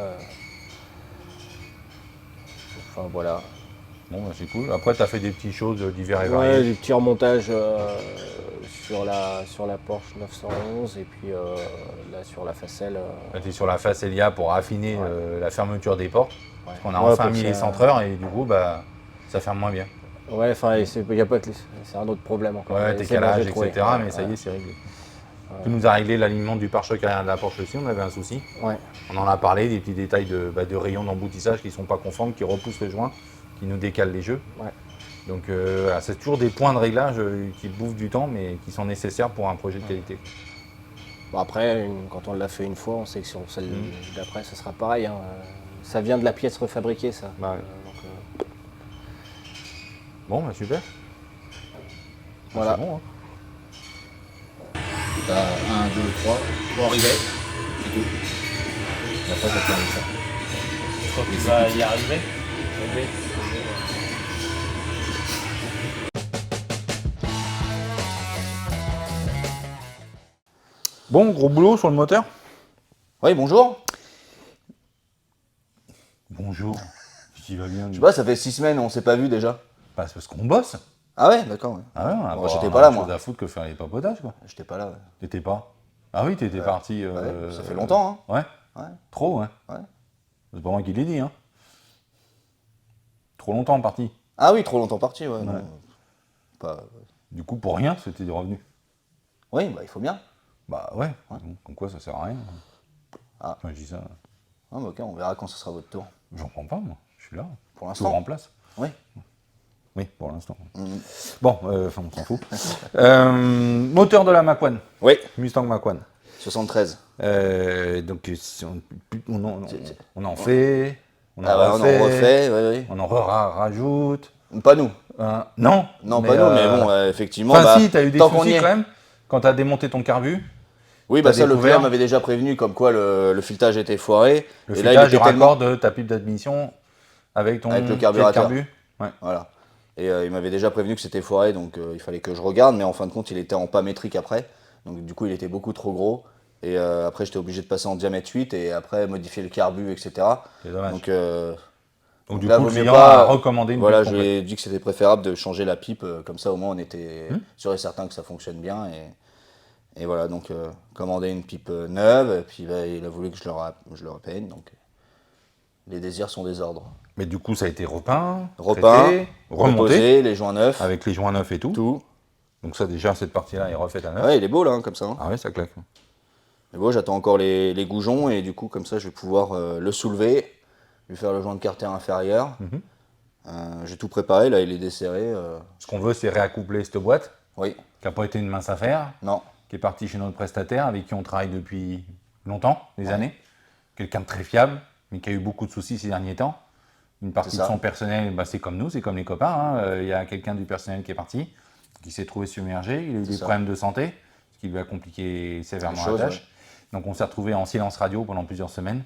Enfin voilà. Bon, bah, c'est cool. Après, tu as fait des petites choses divers et Ouais, variés. des petits remontages sur la Porsche 911 et puis là sur la Facel. Tu es sur la face Elia pour affiner la fermeture des portes. Ouais. On a Ouais, enfin pour mis que les ça- centreurs et du coup, bah, ça ferme moins bien. Ouais, enfin, il y a pas que c'est un autre problème encore. Ouais, Mais c'est décalage, bon, j'ai trouvé. etc. Mais ça y est, c'est réglé. Tu nous as réglé l'alignement du pare-choc arrière de la Porsche aussi, on avait un souci. Ouais. On en a parlé, des petits détails de rayons d'emboutissage qui ne sont pas conformes, qui repoussent le joint, qui nous décalent les jeux. Ouais. Donc voilà, c'est toujours des points de réglage qui bouffent du temps, mais qui sont nécessaires pour un projet de qualité. Bon, après, quand on l'a fait une fois, on sait que sur celle d'après, ça sera pareil. Hein. Ça vient de la pièce refabriquée, ça. Bah ouais. Donc, Bon, bah super. voilà. C'est bon, hein. T'as 1, 2, 3 rivets, c'est tout. Et après, ça tient avec ça. Je crois qu'il va y arriver. Bon, gros boulot sur le moteur. Oui, bonjour. Bonjour. Tu vas bien? Je sais pas, ça fait 6 semaines, on s'est pas vu déjà. Bah, c'est parce qu'on bosse. Ah ouais, d'accord. Ouais. Ah ouais, on a Bon, pas- j'étais on a pas là, autre moi. chose à foutre que faire les papotages, quoi. J'étais pas là. Ouais. T'étais pas? Ah oui, t'étais parti. Ouais, ça fait longtemps, Ouais. Ouais. Trop, hein. Ouais. C'est pas moi qui l'ai dit, hein. Trop longtemps parti. Ah oui, trop longtemps parti, ouais. non. Pas... Du coup, pour rien, c'était des revenus. Oui, bah il faut bien. Bah ouais. Bon, comme quoi, ça sert à rien. Ah. Enfin, je dis ça. Ah, bah, ok, on verra quand ce sera votre tour. J'en prends pas, moi. Je suis là. Pour Je l'instant. remplace. Oui. Oui, pour l'instant. Mhm. Bon, enfin, on s'en fout. Moteur de la Mac-One. Oui. Mustang Mac-One. 73. Donc, si on en fait. On en Ah ouais, on en refait, oui, On en rajoute. oui. Pas nous. Non. Non, pas nous, mais bon, effectivement. Enfin, bah, si, t'as eu des tant qu'on y soucis est. quand même quand t'as démonté ton carbu. Oui, bah T'as ça, le découvert. client m'avait déjà prévenu comme quoi le filetage était foiré. Le et là, filetage il du était tellement... raccord de ta pipe d'admission avec ton Avec le jet de carburateur. carbu. Ouais. Voilà. Et il m'avait déjà prévenu que c'était foiré, donc il fallait que je regarde, mais en fin de compte, il était en pas métrique après. Donc du coup, il était beaucoup trop gros. Et après, j'étais obligé de passer en diamètre 8 et après modifier le carbu, etc. C'est dommage. Donc du là, coup, vaut le mieux client pas- a recommandé une Voilà, pipe je complète. lui ai dit que c'était préférable de changer la pipe, comme ça au moins on était sûr et certain que ça fonctionne bien. Et voilà, donc commander une pipe neuve, et puis bah, il a voulu que je le repeigne, donc les désirs sont des ordres. Mais du coup, ça a été repeint, Repeint, traité, remonté, reposé, les joints neufs, avec les joints neufs et tout. tout. Donc ça, déjà, cette partie-là est refaite à neuf. Ouais, il est beau là, hein, comme ça. Hein. Ah ouais, ça claque. Mais bon, j'attends encore les goujons, et du coup, comme ça, je vais pouvoir le soulever, lui faire le joint de carter inférieur. Mhm. J'ai tout préparé, là, il est desserré. Ce qu'on veut, c'est réaccoupler cette boîte, Oui, qui n'a pas été une mince affaire, non, qui est partie chez notre prestataire, avec qui on travaille depuis longtemps, des années. Quelqu'un de très fiable, mais qui a eu beaucoup de soucis ces derniers temps. Une partie C'est de ça. son personnel, bah, c'est comme nous, c'est comme les copains. Hein. Il y a quelqu'un du personnel qui est parti, qui s'est trouvé submergé, il a eu des ça. problèmes de santé, ce qui lui a compliqué sévèrement La chose, la tâche. Donc on s'est retrouvé en silence radio pendant plusieurs semaines,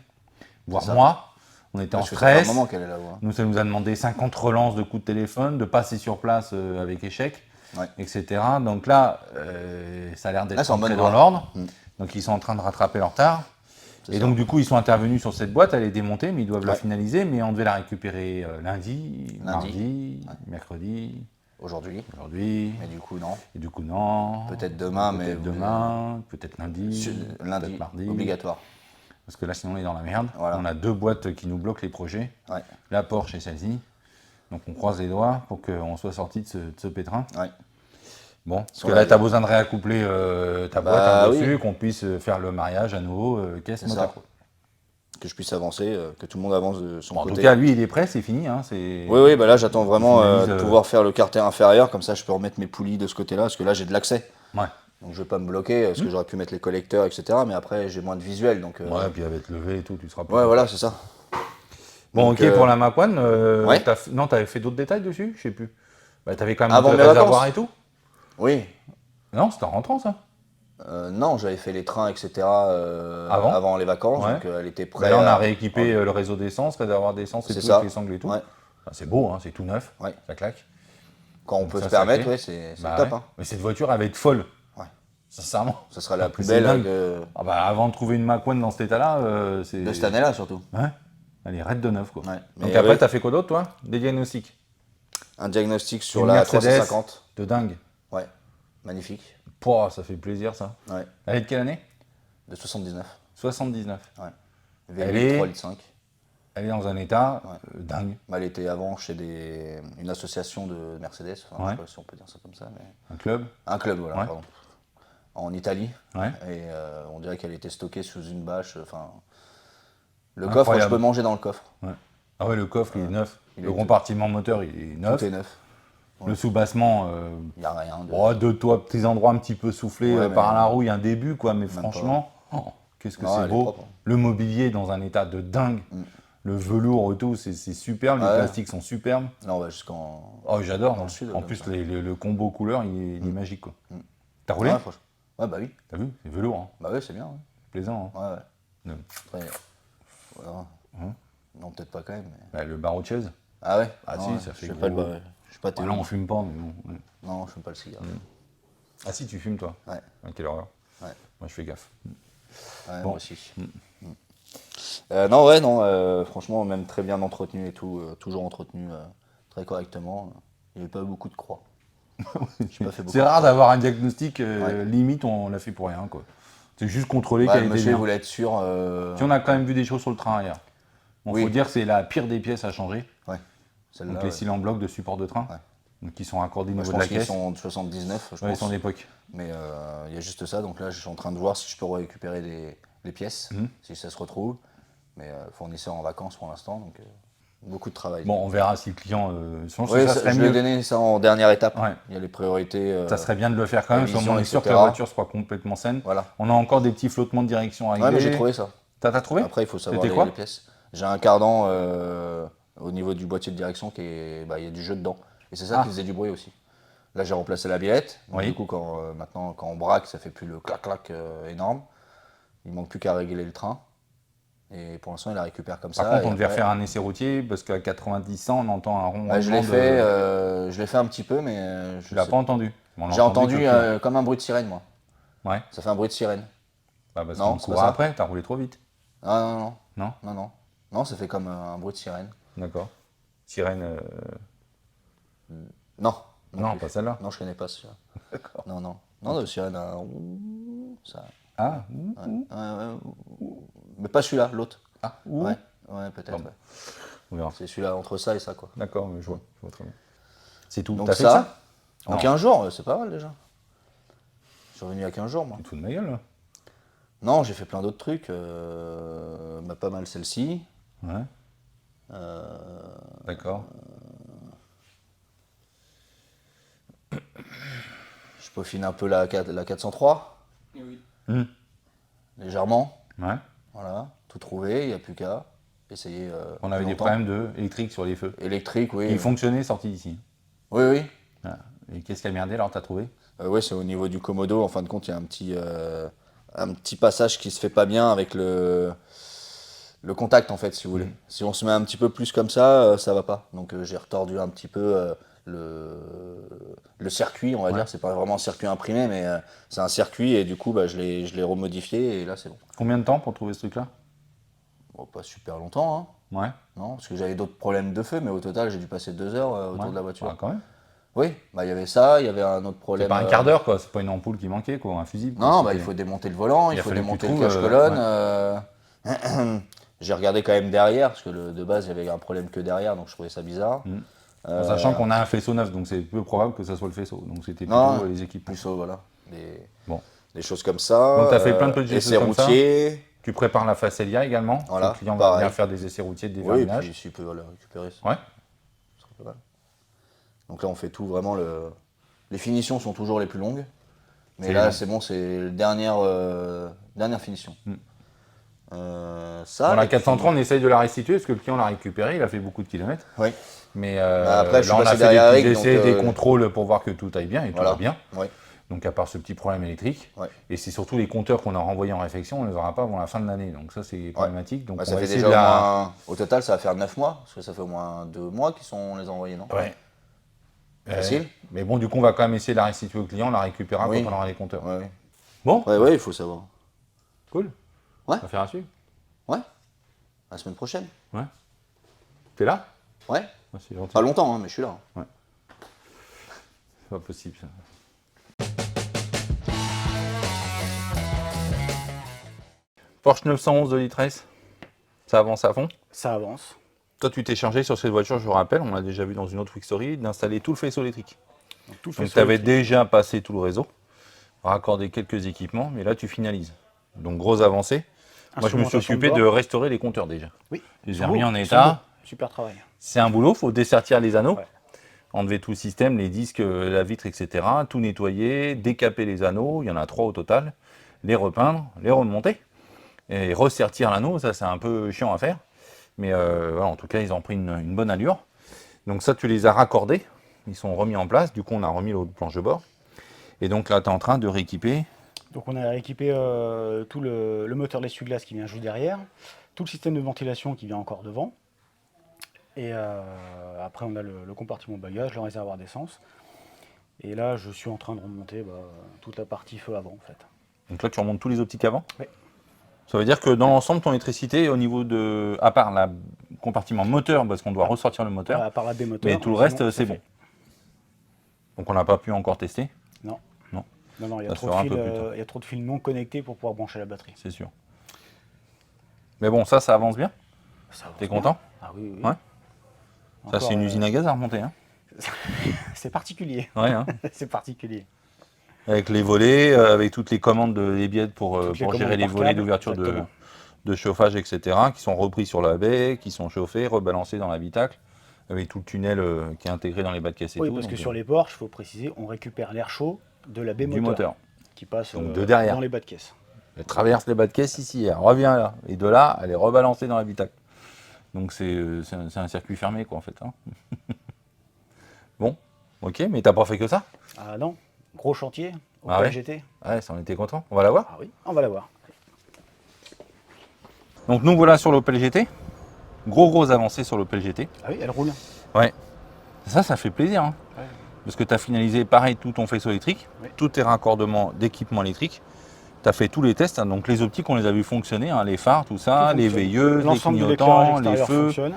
voire C'est ça. mois. On était en parce que ça fait un stress. moment qu'elle est là-haut. Hein. Nous, ça nous a demandé 50 relances de coups de téléphone, de passer sur place avec échec, Ouais. etc. Donc là, ça a l'air Là, d'être c'est en entré bonne dans voie. l'ordre. Mm. Donc ils sont en train de rattraper leur retard. C'est Et ça. donc du coup, ils sont intervenus sur cette boîte, elle est démontée, mais ils doivent la Ouais. finaliser. Mais on devait la récupérer lundi, Lundi. mardi, mercredi, Aujourd'hui, aujourd'hui. mais du coup, non. Et du coup, non. Peut-être demain, mais Peut-être demain, peut-être lundi, Lundi, peut-être mardi. obligatoire. Parce que là, sinon, on est dans la merde. Voilà. On a 2 boîtes qui nous bloquent les projets. Ouais. La Porsche et celle-ci. Donc, on croise les doigts pour qu'on soit sorti de ce pétrin. Ouais. Bon, parce Sur que la là, tu as vie. besoin de réaccoupler ta boîte Bah, dessus, oui. qu'on puisse faire le mariage à nouveau, caisse, C'est moteur. ça. Que je puisse avancer, que tout le monde avance de son Bon, en côté. tout cas, lui, il est prêt, c'est fini. Hein, c'est... Oui, oui, bah là j'attends vraiment finalise, de pouvoir faire le carter inférieur, comme ça je peux remettre mes poulies de ce côté-là, parce que là j'ai de l'accès. Ouais. Donc je vais pas me bloquer, parce que j'aurais pu mettre les collecteurs, etc. Mais après j'ai moins de visuel, donc... Ouais, puis avec levé et tout, tu seras plus. ouais, voilà, c'est ça. Bon, Donc, ok, pour la Mac One, ouais. non, t'avais fait d'autres détails dessus? Je sais plus. Bah, t'avais quand même Avant monté mes le réservoir vacances. et tout? Oui. Non, c'était en rentrant, ça. Non, j'avais fait les trains, etc. Avant les vacances, Ouais. donc elle était Bah, prête. là, on a rééquipé le réseau d'essence, réservoir d'essence et C'est tout, ça. avec les sangles et tout. Ouais. Bah, c'est beau, hein, c'est tout neuf, Ouais. ça claque. Quand on Donc peut ça, se permettre, sacré. ouais, c'est Bah top. ouais. Hein. Mais cette voiture, elle va être folle. Ouais. Sincèrement. Ça sera la plus C'est belle dingue. de Ah bah, avant de trouver une Mac One dans cet état-là, c'est... cette année-là, surtout. Ouais. Elle est raide de neuf, quoi. Ouais. Donc Mais après, ouais, t'as fait quoi d'autre, toi? Des diagnostics. un diagnostic sur Une la Mercedes. 350. De dingue. Ouais, magnifique. Pouah, ça fait plaisir, ça. Ouais, Elle est de quelle année? de 79. 79. V8, Elle est- 3 litres 5. Elle est dans un état Ouais. dingue. Elle était avant chez une association de Mercedes, enfin, Ouais. je sais pas si on peut dire ça comme ça, mais Un club. un club, voilà, Ouais. pardon. En Italie, Ouais. et on dirait qu'elle était stockée sous une bâche, enfin... Le Incroyable. coffre, je peux manger dans le coffre, Ah ouais, le coffre, il est neuf. il Le est compartiment moteur, il est neuf. tout est neuf. Le soubassement, Il n'y a rien de... oh, deux toits, petits endroits un petit peu soufflés Ouais, par mais- la rouille, un début, quoi. Mais pas. franchement, oh, qu'est-ce que Non, c'est elle est beau. propre, hein. Le mobilier dans un état de dingue. Mm. Le velours et tout, c'est superbe. Les Ouais. plastiques sont superbes. Là, on va jusqu'en... Oh, j'adore. Dans le sud, En comme plus, ça. le combo couleur, il est magique, quoi. T'as roulé? Ouais, franchement. Ouais, bah oui. T'as vu? C'est velours, hein. Bah oui, c'est bien. Plaisant, hein. Ouais, ouais. Ouais. Très- Voilà. Non, peut-être pas quand même. Mais... Bah, le barreau de chaise. Ah ouais? Ah Non, si, ça fait je sais gros. pas le je sais pas Bah, là, on fume pas, mais bon. Ouais. Non, je fume pas le cigare. Ah si, tu fumes, toi? Ouais. Ah, quelle horreur. Ouais. Moi, je fais gaffe. Ouais, Bon. moi aussi. Non, ouais, non, franchement, même très bien entretenu et tout, toujours entretenu très correctement. Il n'y avait pas beaucoup de croix. J'ai pas fait beaucoup C'est de rare croix. d'avoir un diagnostic Ouais. limite, on l'a fait pour rien, quoi. C'est juste contrôler Ouais, qu'elle le était monsieur bien. voulait être sûr. Si on a quand même vu des choses sur le train hier. Bon, Oui. faut dire que c'est la pire des pièces à changer. Ouais. Celle-là, Donc les ouais. cylindres blocs de support de train. Ouais. Donc qui sont raccordés au Moi, je niveau de pense la qu'ils caisse. sont de 79, je Ouais, ils pense. sont d'époque. Mais il y a juste ça, donc là je suis en train de voir si je peux récupérer les pièces, si ça se retrouve. Mais fournisseur en vacances pour l'instant, donc beaucoup de travail. Bon, on verra si le client. Je pense Oui, que ça serait je vais mieux. donner ça en dernière étape. Ouais. Il y a les priorités. Ça serait bien de le faire quand même, révision, parce qu'on est sûr que etc. la voiture soit complètement saine. Voilà. On a encore des petits flottements de direction à régler. Ouais, mais j'ai trouvé ça. T'as trouvé? Après, il faut savoir C'était quoi? les pièces. J'ai un cardan au niveau du boîtier de direction qui est. Bah, il y a du jeu dedans. Et c'est ça qui faisait du bruit aussi. Là, j'ai remplacé la biellette. Donc, Oui. du coup, maintenant, quand on braque, ça fait plus le clac-clac énorme. Il manque plus qu'à régler le train. Et pour l'instant, il la récupère comme Par ça. contre, et on devait après- refaire un essai routier, parce qu'à 90-100, on entend un rond. Bah, je l'ai fait un petit peu, mais Tu l'as pas entendu. On J'ai l'entendait entendu que le comme un bruit de sirène, moi. Ouais. Ça fait un bruit de sirène. Bah, parce Non, qu'on c'est pas courait ça. après, t'as roulé trop vite. Ah non, non, Non? non, non. Non, ça fait comme un bruit de sirène. D'accord. Sirène. Non. Non, plus. pas celle-là. Non, je connais pas celui-là. D'accord. Non, non. Non, le sirène, ça. Ah, Mais pas celui-là, l'autre. ah, Ouais, ouais, peut-être. Bon. Ouais. on verra. C'est celui-là, entre ça et ça, quoi. D'accord, mais je vois très bien. C'est tout. Donc T'as fait ça? en Non. 15 jours, c'est pas mal déjà. Je suis revenu il y a 15 jours, moi. Tu te fous de ma gueule, là? Non, j'ai fait plein d'autres trucs. Pas mal celle-ci. Ouais. D'accord. Je peaufine un peu la 403. Hmm. Légèrement. Ouais. Voilà, tout trouvé, il n'y a plus qu'à essayer. On avait plus des longtemps. problèmes électriques sur les feux. Électrique, oui. Qui fonctionnaient sortis d'ici. Oui, oui. Voilà. Et qu'est-ce qui a merdé alors, t'as trouvé? Oui, c'est au niveau du commodo. En fin de compte, il y a un petit passage qui se fait pas bien avec le contact, en fait, si vous voulez. Si on se met un petit peu plus comme ça va pas. Donc j'ai retordu un petit peu le circuit, on va dire. C'est pas vraiment un circuit imprimé, mais c'est un circuit et du coup, je l'ai remodifié et là, c'est bon. Combien de temps pour trouver ce truc-là? Bon, pas super longtemps, hein. Ouais. Non, parce que j'avais d'autres problèmes de feu, mais au total, j'ai dû passer 2 heures autour Ouais. de la voiture. Ah, quand même. Oui, il y avait ça, il y avait un autre problème. C'est pas un quart d'heure, quoi. C'est pas une ampoule qui manquait, quoi. Un fusible. Non, quoi. il faut démonter le volant, il faut fallu que tu démonter le trouves, cache-colonne. J'ai regardé quand même derrière, parce que de base, il y avait un problème que derrière, donc je trouvais ça bizarre. En sachant qu'on a un faisceau neuf, donc c'est peu probable que ça soit le faisceau. Donc c'était Non, plutôt les équipements. Plus voilà, Bon. des choses comme ça. Donc, t'as fait plein de petits essais choses comme ça. routiers. Tu prépares la Facelia également. Voilà, Le client va pareil. venir faire des essais routiers de Oui, et déverminage. puis s'il peut le récupérer, ça Ouais. serait pas mal. Donc là, on fait tout vraiment. Les finitions sont toujours les plus longues. Mais C'est là, long. c'est bon, c'est la dernière finition. Ça, Dans la et puis- 430, on essaye de la restituer parce que le client l'a récupéré, il a fait beaucoup de kilomètres. Oui. Mais après, je suis là, on a passé fait derrière des petits Eric, essais, donc, des contrôles pour voir que tout aille bien et tout Voilà. va bien. Oui. Donc à part ce petit problème électrique. Ouais. Et c'est surtout les compteurs qu'on a renvoyés en réflexion, on ne les aura pas avant la fin de l'année. Donc ça, c'est problématique. Donc Bah, on ça va fait essayer déjà de au la... moins. Au total, ça va faire 9 mois, parce que ça fait au moins 2 mois qu'ils sont les envoyés, non? Ouais. Facile. Mais bon, du coup, on va quand même essayer de la restituer au client, on la récupérera Oui. quand on aura les compteurs. Ouais, ouais. Bon, Ouais, il faut savoir. cool. Ouais. On va faire un suivi. Ouais. La semaine prochaine. T'es là? Ouais. Ah, c'est gentil. Pas longtemps, hein, mais je suis là. C'est pas possible ça. Porsche 911 de litresse, ça avance à fond. Ça avance. Toi, tu t'es chargé sur cette voiture, je vous rappelle, on l'a déjà vu dans une autre Quick Story, d'installer tout le faisceau électrique. Tout Donc tu avais déjà passé tout le réseau, raccordé quelques équipements, mais là tu finalises. Donc grosse avancée. Moi je me suis occupé de restaurer les compteurs déjà. Oui. Je les ai Ils sont remis beaux, en ils sont état. beaux. Super travail. C'est un boulot, il faut dessertir les anneaux, Ouais. enlever tout le système, les disques, la vitre, etc. Tout nettoyer, décaper les anneaux, il y en a 3 au total, les repeindre, les remonter et ressertir l'anneau, ça c'est un peu chiant à faire. Mais voilà, en tout cas, ils ont pris une bonne allure. Donc ça, tu les as raccordés, ils sont remis en place, du coup on a remis l'autre planche de bord. Et donc là, tu es en train de rééquiper. Donc on a équipé tout le moteur d'essuie-glace qui vient juste derrière. tout le système de ventilation qui vient encore devant. Et après, on a le compartiment bagage, le réservoir d'essence. Et là, je suis en train de remonter toute la partie feu avant, en fait. Donc là, tu remontes tous les optiques avant? Oui. Ça veut dire que dans l'ensemble, ton électricité, au niveau de. À part le compartiment moteur, parce qu'on doit ressortir le moteur, À part la démoteur. mais tout le sinon, reste, c'est bon. fait. Donc on n'a pas pu encore tester, Non. Non. Non, il y Ça a se trop de fera un fils, peu plus tard. il y a trop de fils non connectés pour pouvoir brancher la batterie. c'est sûr. Mais bon, ça avance bien. Ça avance T'es bien. content? Ah oui, oui. Ouais. Ça, Encore, c'est une usine à gaz à remonter. Hein. C'est particulier. Ouais, hein. C'est particulier. Avec les volets, avec toutes les commandes des bielles pour Toutes les gérer commandes les par volets câble, d'ouverture exactement. de chauffage, etc., qui sont repris sur la baie, qui sont chauffés, rebalancés dans l'habitacle, avec tout le tunnel qui est intégré dans les bas de caisse et Oui, tout. parce que donc, sur les Porsche, il faut préciser, on récupère l'air chaud de la baie du moteur, moteur. qui passe Donc de derrière. dans les bas de caisse. Elle traverse les bas de caisse ici, elle revient là, et de là, elle est rebalancée dans l'habitacle. Donc c'est un circuit fermé, quoi, en fait. Hein. Bon, ok, mais t'as pas fait que ça? Ah non, gros chantier, au Ah ouais GT. Ouais, ça en était content. On va la voir. Ah oui, on va la voir. Donc nous voilà sur l'Opel GT. Gros avancées sur l'Opel GT. Ah oui, elle roule. Ouais. Ça fait plaisir. Hein. Ouais. Parce que tu as finalisé pareil tout ton faisceau électrique, Oui. tous tes raccordements d'équipement électrique. Tu as fait tous les tests. Hein. Donc les optiques, on les a vu fonctionner. Hein. Les phares, tout ça, Tout les fonctionne. veilleuses, les L'ensemble de clignotants, l'éclairage les extérieur feux. fonctionne.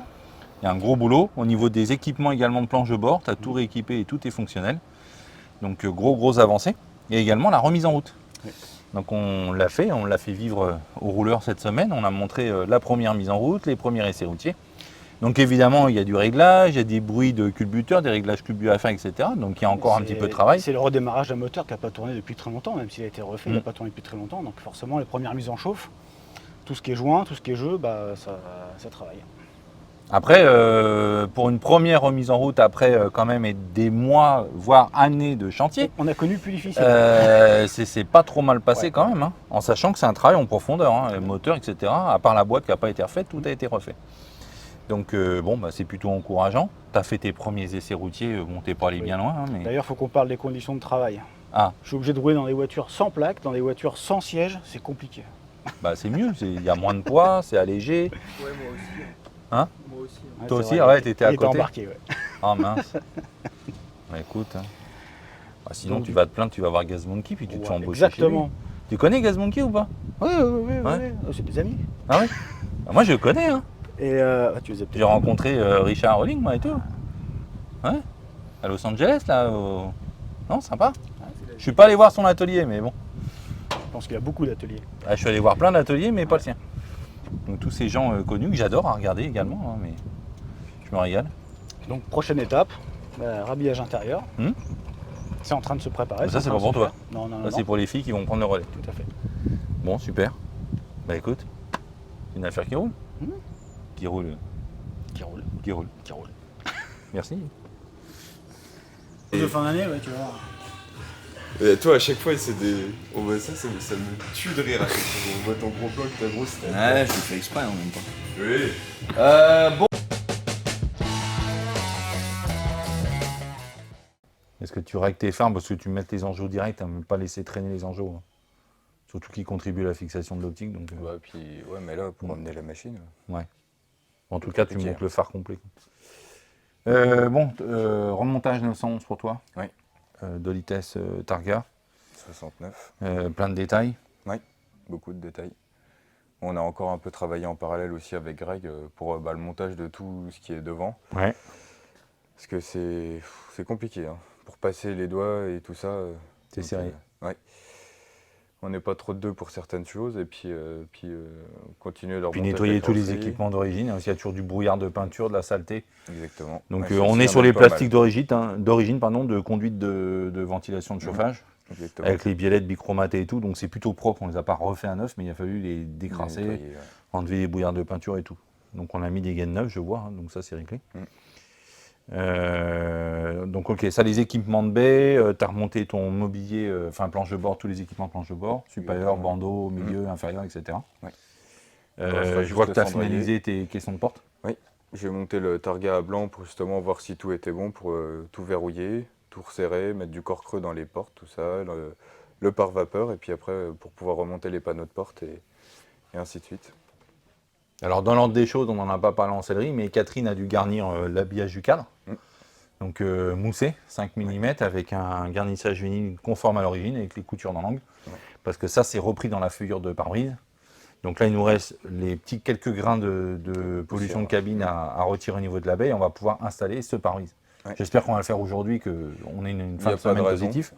Il y a un gros boulot. Au niveau des équipements également de planche de bord, tu as tout rééquipé et tout est fonctionnel. Donc gros avancées. Et également la remise en route. Oui. Donc on l'a fait vivre aux rouleurs cette semaine. On a montré la première mise en route, les premiers essais routiers. Donc évidemment, il y a du réglage, il y a des bruits de culbuteur, des réglages culbut à fin, etc. Donc il y a encore un petit peu de travail. C'est le redémarrage d'un moteur qui n'a pas tourné depuis très longtemps, même s'il a été refait, il n'a Mm. pas tourné depuis très longtemps. Donc forcément, les premières mises en chauffe, tout ce qui est joint, tout ce qui est jeu, ça travaille. Après, pour une première remise en route, après quand même et des mois, voire années de chantier, On a connu plus difficile. c'est pas trop mal passé Ouais. quand même, hein, en sachant que c'est un travail en profondeur, hein, le moteur, etc. À part la boîte qui n'a pas été refaite, tout a été refait. Donc c'est plutôt encourageant. Tu as fait tes premiers essais routiers, bon, t'es pas allé Oui. bien loin, hein, mais... D'ailleurs, il faut qu'on parle des conditions de travail. Ah, Je suis obligé de rouler dans des voitures sans plaque, dans des voitures sans siège, c'est compliqué. bah c'est mieux, il y a moins de poids, c'est allégé. Ouais, moi aussi. Hein? Moi aussi. Ouais, Toi c'est aussi, vrai, ouais, t'étais à il était côté. embarqué, ouais. Ah mince. Bah, écoute, hein. Bah, sinon Donc, tu vas te plaindre, tu vas voir Gaz Monkey, puis tu te fais Ouais, embaucher chez lui. exactement. Tu connais Gaz Monkey ou pas? Oui, Ouais. oui, c'est des amis. Ah oui? Bah, moi je le connais, hein. Et tu les as J'ai peut-être. rencontré Richard Rolling, moi et tout. Ouais. À Los Angeles, là. Non, sympa. Je suis pas allé voir son atelier, mais bon. Je pense qu'il y a beaucoup d'ateliers. Ah, je suis allé voir plein d'ateliers, mais pas le sien. Donc tous ces gens connus que j'adore à regarder également, hein, mais je me régale. Donc prochaine étape, rhabillage intérieur. Hmm. C'est en train de se préparer. Mais ça, c'est en pas train de pour se toi. faire. Non, non, Ça, non. c'est pour les filles qui vont prendre le relais. Tout à fait. Bon, super. Bah écoute, c'est une affaire qui roule. Hmm. Qui roule. Qui roule. Qui roule. Qui roule. Merci. De fin d'année, ouais, tu vas voir. Et toi, à chaque fois, c'est des. On voit ça me tue de rire à chaque fois. On voit ton gros plan avec ta grosse tête. Ouais, je le fais exprès en même temps. Oui. Bon. Est-ce que tu règles tes phares parce que tu mets tes enjeux direct, hein, même pas laisser traîner les enjeux, hein. Surtout qui contribuent à la fixation de l'optique. Donc, Ouais, puis, ouais, mais là, pour emmener la machine. en tout cas, tu compliqué, montes le phare complet. Remontage 911 pour toi. Oui. Dolites Targa. 69. Plein de détails. Beaucoup de détails. On a encore un peu travaillé en parallèle aussi avec Greg pour le montage de tout ce qui est devant. Ouais. Parce que c'est compliqué. Hein. Pour passer les doigts et tout ça. C'est donc, serré. Ouais. On n'est pas trop de deux pour certaines choses et puis continuer leur Puis montage nettoyer avec tous les carrosserie. équipements d'origine. Hein, s'il y a toujours du brouillard de peinture, de la saleté. Exactement. Donc Ouais, ça on aussi, est il y sur en a les pas mal. plastiques d'origine, de conduite de ventilation de chauffage. Exactement. Avec les biellettes bichromatées et tout, donc c'est plutôt propre, on les a pas refait à neuf, mais il a fallu les décrasser, Nettoyer, ouais. enlever les bouillards de peinture et tout. Donc on a mis des gaines neuves, je vois, hein, donc ça c'est réglé. Donc ok, ça les équipements de baie, tu as remonté ton mobilier, planche de bord, tous les équipements planche de bord, supérieur, Exactement. bandeau, milieu, inférieur, etc. Ouais. Je vois que tu as finalisé tes caissons de porte. J'ai monté le targa à blanc pour justement voir si tout était bon, pour tout verrouiller, tout resserrer, mettre du corps creux dans les portes, tout ça, le pare-vapeur, et puis après pour pouvoir remonter les panneaux de porte et ainsi de suite. Alors dans l'ordre des choses, on n'en a pas parlé en sellerie, mais Catherine a dû garnir l'habillage du cadre. Donc moussé, 5 mm, avec un garnissage vinyle conforme à l'origine, avec les coutures dans l'angle. Parce que ça, c'est repris dans la feuillure de pare-brise. Donc là, il nous reste les petits quelques grains de pollution de cabine à retirer au niveau de la baie, et on va pouvoir installer ce pare-brise. J'espère qu'on va le faire aujourd'hui, qu'on ait une fin de semaine positive.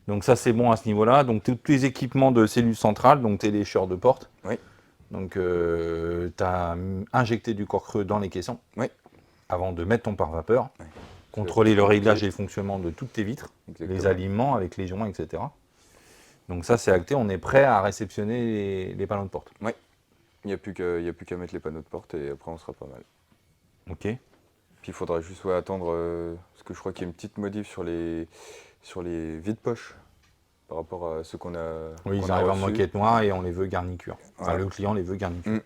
Donc ça, c'est bon à ce niveau-là. Donc tous les équipements de cellule centrale, donc tes lécheurs de porte. Donc tu as injecté du corps creux dans les caissons avant de mettre ton pare-vapeur. Contrôler le réglage et le fonctionnement de toutes tes vitres, les aliments avec les joints, etc. Donc ça, c'est acté, on est prêt à réceptionner les panneaux de porte. Oui, il n'y a plus qu'à mettre les panneaux de porte et après on sera pas mal. Ok. Puis il faudra juste attendre, parce que je crois qu'il y a une petite modif sur les vides-poches par rapport à ce qu'on a. Oui, qu'on ils a arrivent en reçu. moquette noire et on les veut garni cuir. Enfin, Voilà. le client les veut garni cuir.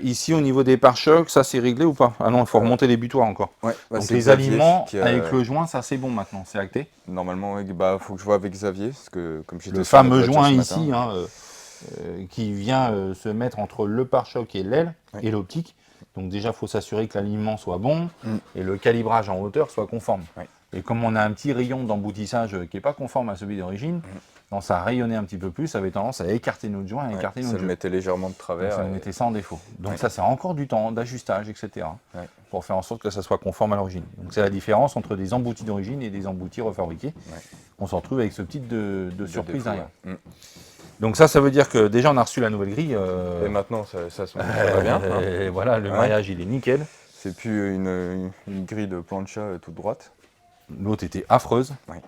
Ici, au niveau des pare-chocs, ça c'est réglé ou pas? Ah non, il faut remonter les butoirs encore. Ouais, bah, Donc c'est les Xavier aliments qui a- avec le joint, ça c'est bon maintenant, c'est acté. Normalement, il faut que je vois avec Xavier, parce que comme j'étais Le sur la fameux voiture joint ce ici, matin, qui vient se mettre entre le pare-choc et l'aile et l'optique. Donc déjà, il faut s'assurer que l'aliment soit bon et le calibrage en hauteur soit conforme. Et comme on a un petit rayon d'emboutissage qui n'est pas conforme à celui d'origine, quand ça rayonnait un petit peu plus, ça avait tendance à écarter notre joint, à écarter ça notre le jeu. mettait légèrement de Donc, travers. ça et- mettait ça en défaut. Donc ça, c'est encore du temps d'ajustage, etc. Pour faire en sorte que ça soit conforme à l'origine. Donc c'est la différence entre des emboutis d'origine et des emboutis refabriqués. On se retrouve avec ce type de surprise défaut, derrière. ouais. Donc ça veut dire que déjà on a reçu la nouvelle grille. Et maintenant, ça va bien. hein. Et voilà, le Ouais. mariage il est nickel. C'est plus une grille de plancha toute droite. L'autre était affreuse. Ouais.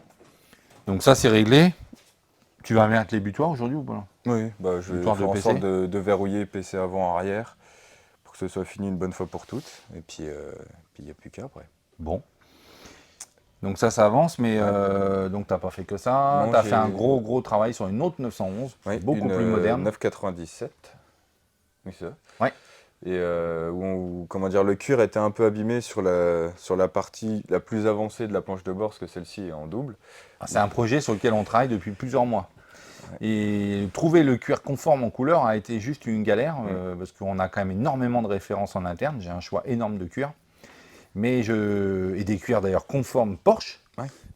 Donc ça c'est réglé. Tu vas mettre les butoirs aujourd'hui ou pas? Oui, bah, je vais Butoir faire de en PC. sorte de verrouiller PC avant-arrière pour que ce soit fini une bonne fois pour toutes. Et puis il n'y a plus qu'à après. Bon. Donc ça avance, mais donc t'as pas fait que ça. Non, T'as j'ai- fait un gros travail sur une autre 911, Oui, beaucoup une, plus moderne. 997. Oui, c'est ça. Ouais. Et comment dire, le cuir était un peu abîmé sur la partie la plus avancée de la planche de bord, parce que celle-ci est en double. C'est un projet sur lequel on travaille depuis plusieurs mois. Et trouver le cuir conforme en couleur a été juste une galère, parce qu'on a quand même énormément de références en interne. J'ai un choix énorme de cuir. Et des cuirs d'ailleurs conformes Porsche.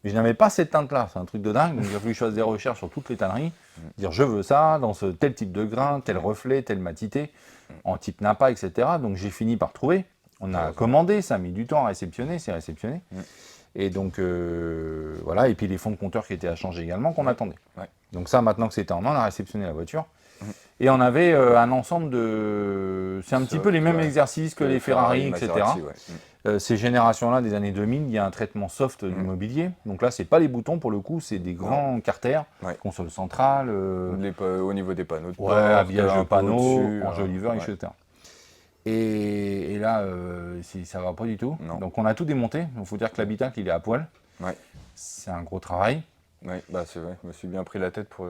Mais je n'avais pas cette teinte-là, c'est un truc de dingue. Donc il a fallu que je fasse des recherches sur toutes les tanneries. Dire je veux ça, dans tel type de grain, tel reflet, telle matité, en type Napa, etc. Donc j'ai fini par trouver. On a commandé, ça a mis du temps à réceptionner, c'est réceptionné. Et donc voilà, et puis les fonds de compteur qui étaient à changer également, qu'on attendait. Donc ça, maintenant que c'était en main, on a réceptionné la voiture. Et on avait un ensemble de... C'est un petit peu les mêmes exercices que les Ferrari, etc. Maserati, Ces générations-là, des années 2000, il y a un traitement soft du mobilier. Donc là, c'est pas les boutons pour le coup, c'est des grands carters, console centrale, au niveau des panneaux de porte, habillage un de peu panneaux, au-dessus, enjoliveur, ouais. etc. Et là, ça va pas du tout. Donc on a tout démonté. Il faut dire que l'habitacle, il est à poil. C'est un gros travail. Oui, bah c'est vrai, je me suis bien pris la tête pour...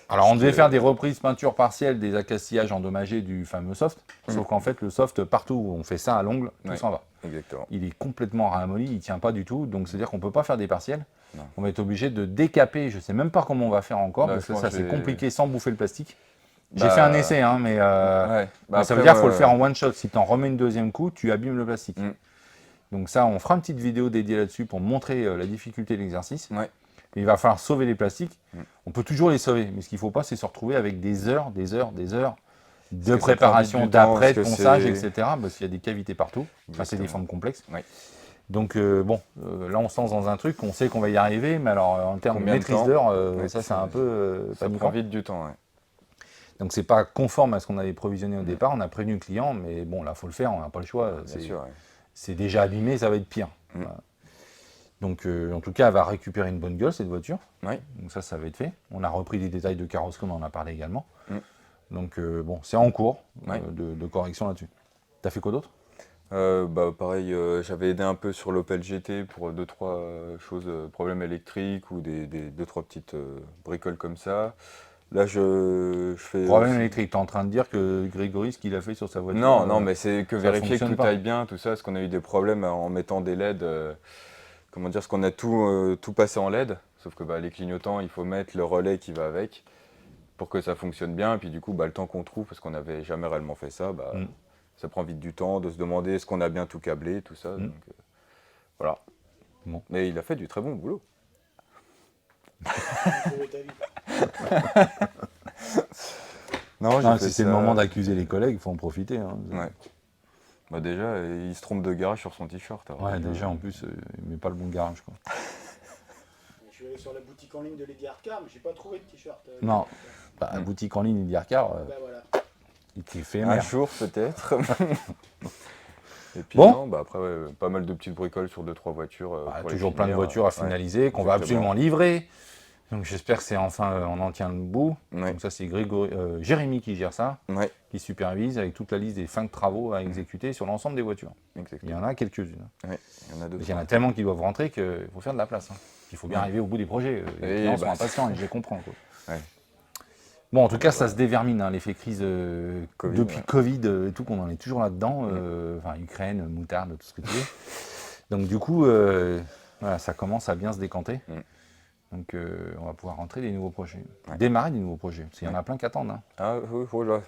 Alors on devait faire des reprises peinture partielle des accastillages endommagés du fameux soft, sauf qu'en fait le soft, partout où on fait ça à l'ongle, tout s'en va. Exactement. Il est complètement ramolli, il ne tient pas du tout, donc c'est-à-dire qu'on ne peut pas faire des partiels. On va être obligé de décaper, je ne sais même pas comment on va faire encore, parce que ça c'est compliqué sans bouffer le plastique. J'ai fait un essai, hein, mais ça veut dire qu'il faut le faire en one shot. Si tu en remets une deuxième coup, tu abîmes le plastique. Donc ça, on fera une petite vidéo dédiée là-dessus pour montrer la difficulté de l'exercice. Il va falloir sauver les plastiques. On peut toujours les sauver, mais ce qu'il ne faut pas, c'est se retrouver avec des heures de préparation, d'après, de ponçage, etc. Parce qu'il y a des cavités partout. Enfin, c'est des formes complexes. Donc là, on se lance dans un truc, on sait qu'on va y arriver, mais alors en termes de maîtrise d'heure, ça c'est un peu ça prend vite du temps. Donc c'est pas conforme à ce qu'on avait provisionné au départ. On a prévenu le client, mais bon, là, il faut le faire, on n'a pas le choix. C'est déjà abîmé, ça va être pire. Voilà. Donc en tout cas, elle va récupérer une bonne gueule, cette voiture. Donc ça va être fait. On a repris des détails de carrosserie, on en a parlé également. Donc bon, c'est en cours de correction là-dessus. T'as fait quoi d'autre? Pareil, j'avais aidé un peu sur l'Opel GT pour 2-3 choses, problèmes électriques ou 2-3 petites bricoles comme ça. Là, je fais... Problème électrique, t'es en train de dire que Grégory, ce qu'il a fait sur sa voiture... Non, mais c'est que vérifier que tout pas. aille bien, tout ça, parce qu'on a eu des problèmes en mettant des LED, comment dire, parce qu'on a tout passé en LED, sauf que les clignotants, il faut mettre le relais qui va avec. pour que ça fonctionne bien. Et puis du coup, le temps qu'on trouve, parce qu'on n'avait jamais réellement fait ça, ça prend vite du temps de se demander est-ce qu'on a bien tout câblé, tout ça. Donc, voilà. Bon. Mais il a fait du très bon boulot. Non, si c'est le moment d'accuser les collègues, il faut en profiter. Hein. Ouais. Bah déjà, il se trompe de garage sur son t-shirt. Ouais, déjà, en plus, il met pas le bon garage, quoi. Je suis allé sur la boutique en ligne de Lady Arcar, mais j'ai pas trouvé de t-shirt. Non, bah, la boutique en ligne d'Arcar, Voilà. il t'est fait Un merde. jour, peut-être. Et puis Bon. non, après, pas mal de petites bricoles sur 2-3 voitures. pour les Toujours plein de finir. voitures à finaliser, qu'on va exactement. absolument livrer. Donc j'espère que c'est enfin, on en tient le bout. Ouais. Donc ça, c'est Jérémy qui gère ça, Ouais, qui supervise avec toute la liste des fins de travaux à exécuter sur l'ensemble des voitures. Il y exactement. en a quelques-unes. Ouais, il y en a deux. Il y en a tellement qui doivent rentrer qu'il faut faire de la place. Hein. Il faut bien arriver au bout des projets. Les Et clients sont bah, impatients et je les comprends. Quoi. Ouais. Bon, en tout cas, ça se dévermine, hein, l'effet crise Covid, depuis ouais. Covid et tout, qu'on en est toujours là-dedans. Enfin, Ukraine, moutarde, tout ce que tu veux. Donc du coup, voilà, ça commence à bien se décanter. Donc on va pouvoir rentrer des nouveaux projets. Ouais. Démarrer des nouveaux projets. Parce qu'il y en a plein qui attendent. Hein. Ah oui, voilà.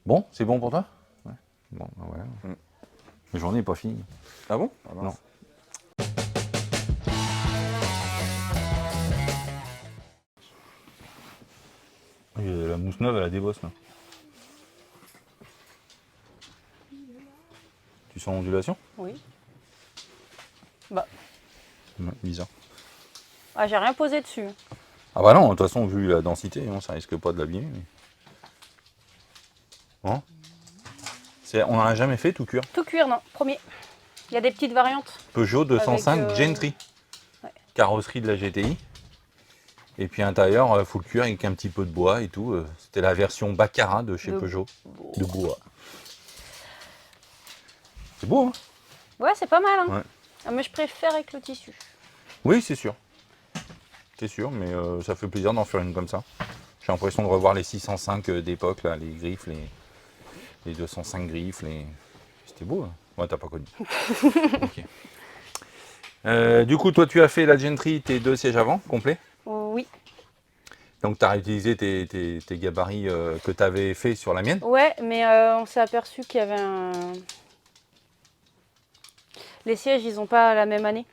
Bon, c'est bon pour toi? Ouais. Bon, ben voilà. La journée n'est pas finie. Ah bon? Ah Non. mince. La mousse neuve, elle a des bosses là. Tu sens l'ondulation? Oui. Bah, Ouais, bizarre. ah, j'ai rien posé dessus. Ah bah non, de toute façon, vu la densité, hein, ça risque pas de l'abîmer. Mais... Hein? On n'en a jamais fait tout cuir. Tout cuir, non, premier. Il y a des petites variantes. Peugeot 205 Avec, Gentry. ouais. Carrosserie de la GTI. Et puis intérieur, full cuir avec un petit peu de bois et tout. C'était la version Baccarat de chez De Peugeot. bois. De bois. C'est beau, hein? Ouais, c'est pas mal. Hein. Ouais. Ah, mais je préfère avec le tissu. Oui, c'est sûr. C'est sûr, mais ça fait plaisir d'en faire une comme ça. J'ai l'impression de revoir les 605 d'époque, là, les griffes, les 205 griffes. C'était beau, hein? Ouais, t'as pas connu. Ok. Du coup, toi, tu as fait la Gentry, tes 2 sièges avant, complets. Oui. Donc, tu as réutilisé tes gabarits que tu avais fait sur la mienne. Ouais, mais on s'est aperçu qu'il y avait un... Les sièges, ils n'ont pas la même année.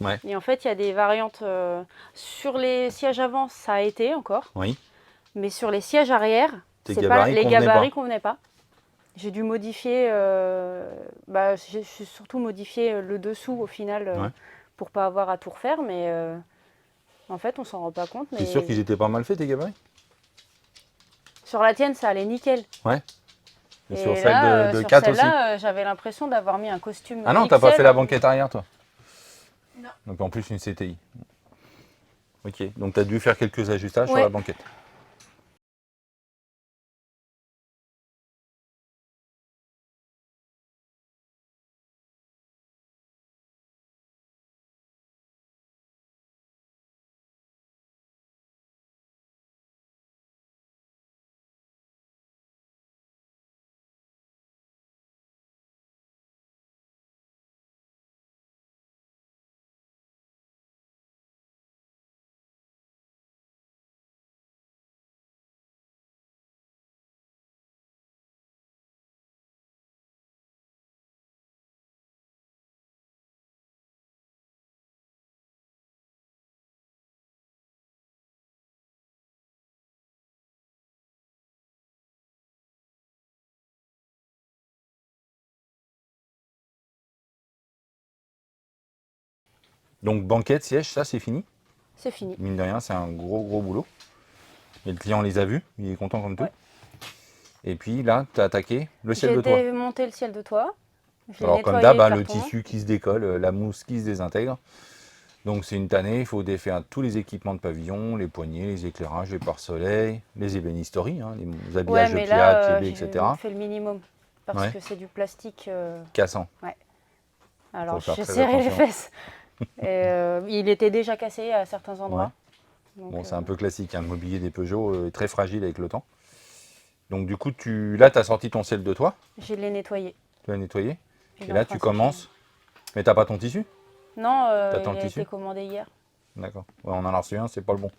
Ouais. Et en fait, il y a des variantes. Sur les sièges avant, ça a été encore. Oui. Mais sur les sièges arrière, Tes c'est gabarits pas, les convenaient gabarits pas. convenaient pas. J'ai dû modifier. J'ai surtout modifié le dessous au final Ouais. pour pas avoir à tout refaire. Mais en fait, on s'en rend pas compte. T'es Mais sûr qu'ils étaient pas mal faits, tes gabarits? sur la tienne, ça allait nickel. Ouais. Et Et sur celle là, de sur 4 aussi? celle-là, j'avais l'impression d'avoir mis un costume. Ah non, t'as pas XL. fait la banquette arrière, toi? Non. Donc en plus une CTI. Ok, donc tu as dû faire quelques ajustages sur Ouais. la banquette. Donc banquette, siège, ça c'est fini. C'est fini. Mine de rien, c'est un gros boulot. Et le client les a vus, il est content comme tout. Ouais. Et puis là, tu as attaqué le ciel J'ai de toit. démonté le ciel de toit. J'ai Alors comme nettoyé d'hab, hein, le carton. tissu qui se décolle, la mousse qui se désintègre. Donc c'est une tannée, il faut défaire tous les équipements de pavillon, les poignées, les éclairages, les pare-soleil, les ébénisteries, hein, les habillages Ouais, mais de là, pliage, pieds, j'ai etc. fait le minimum. Parce Ouais. que c'est du plastique. Cassant. Alors, Faut faire j'ai très serré les attention. fesses. Et, il était déjà cassé à certains endroits. Donc, Bon, c'est un peu classique, hein, le mobilier des Peugeot est très fragile avec le temps. Donc du coup, là, tu as sorti ton ciel de toit, je l'ai nettoyé. tu l'as nettoyé. Il Et est là, en train tu de commences. Mais t'as pas ton tissu? Non, T'attends il le a tissu été commandé hier. D'accord. Ouais, on en a reçu un, c'est pas le bon.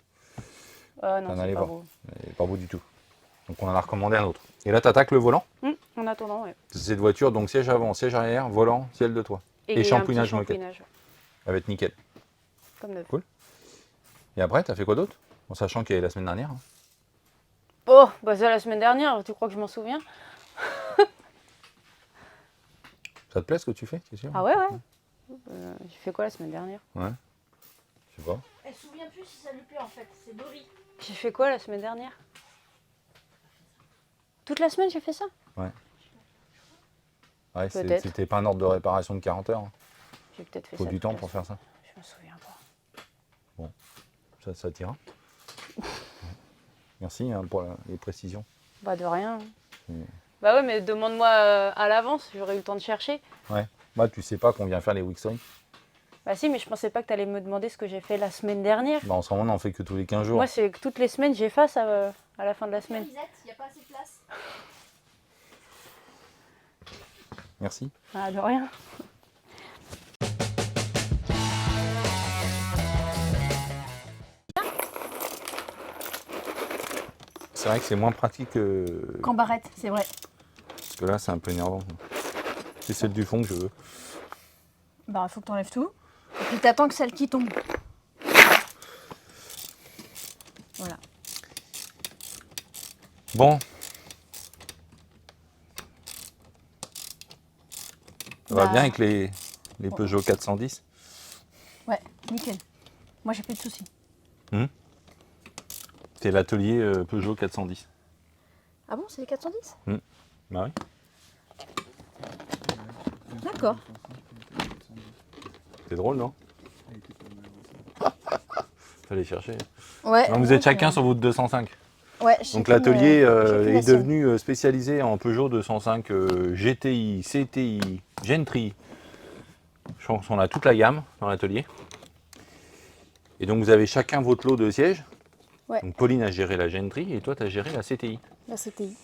Ah non, T'en c'est allais pas voir. beau. Il est pas beau du tout. Donc on en a recommandé un autre. Et là, tu attaques le volant. En attendant, ouais. C'est cette voiture, donc siège avant, siège arrière, volant, ciel de toit. Et un petit shampouinage moquette. shampouinage, ouais, Ça va être nickel. comme neuf. Cool. Et après, t'as fait quoi d'autre? En sachant qu'il y avait la semaine dernière. Hein. Oh, bah c'est la semaine dernière, tu crois que je m'en souviens? Ça te plaît ce que tu fais, c'est sûr? Ah ouais, ouais. J'ai fait quoi la semaine dernière? Ouais. Je sais pas. Elle se souvient plus si ça lui plaît en fait, c'est Dory. J'ai fait quoi la semaine dernière? Toute la semaine j'ai fait ça? Ouais, Peut-être. c'était pas un ordre de réparation de 40 heures. Hein. J'ai peut-être fait Faut ça. du toute temps la pour semaine. faire ça. Je me souviens pas. Ça t'ira. Ouais. Merci hein, pour les précisions. Bah de rien. Mm. Bah ouais, mais demande-moi à l'avance, j'aurais eu le temps de chercher. Ouais. Bah tu sais pas qu'on vient faire les Wixory. Bah si, mais je pensais pas que t'allais me demander ce que j'ai fait la semaine dernière. Bah en ce moment on en fait que tous les 15 jours. Moi, c'est que toutes les semaines, j'efface à la fin de la semaine. Lisette, il n'y a pas assez de place. Merci. Ah, de rien. C'est vrai que c'est moins pratique Qu'en barrette, c'est vrai. parce que là c'est un peu énervant. C'est celle du fond que je veux. Bah, faut que t'enlèves tout. Et puis t'attends que celle qui tombe. Voilà. Bon. Ça va Bah. bien avec les Peugeot 410. Ouais, nickel. Moi, j'ai plus de soucis. C'est l'atelier Peugeot 410. Ah bon, c'est les 410? Bah oui. D'accord. C'est drôle, non? Fallait chercher. Ouais. Donc vous êtes chacun sur votre 205. Ouais, Donc chacune, l'atelier chacune est la sienne. devenu spécialisé en Peugeot 205 GTI, CTI, Gentry. Je pense qu'on a toute la gamme dans l'atelier. Et donc vous avez chacun votre lot de sièges. Ouais. Donc Pauline a géré la Gentry et toi tu as géré la CTI, La CTI.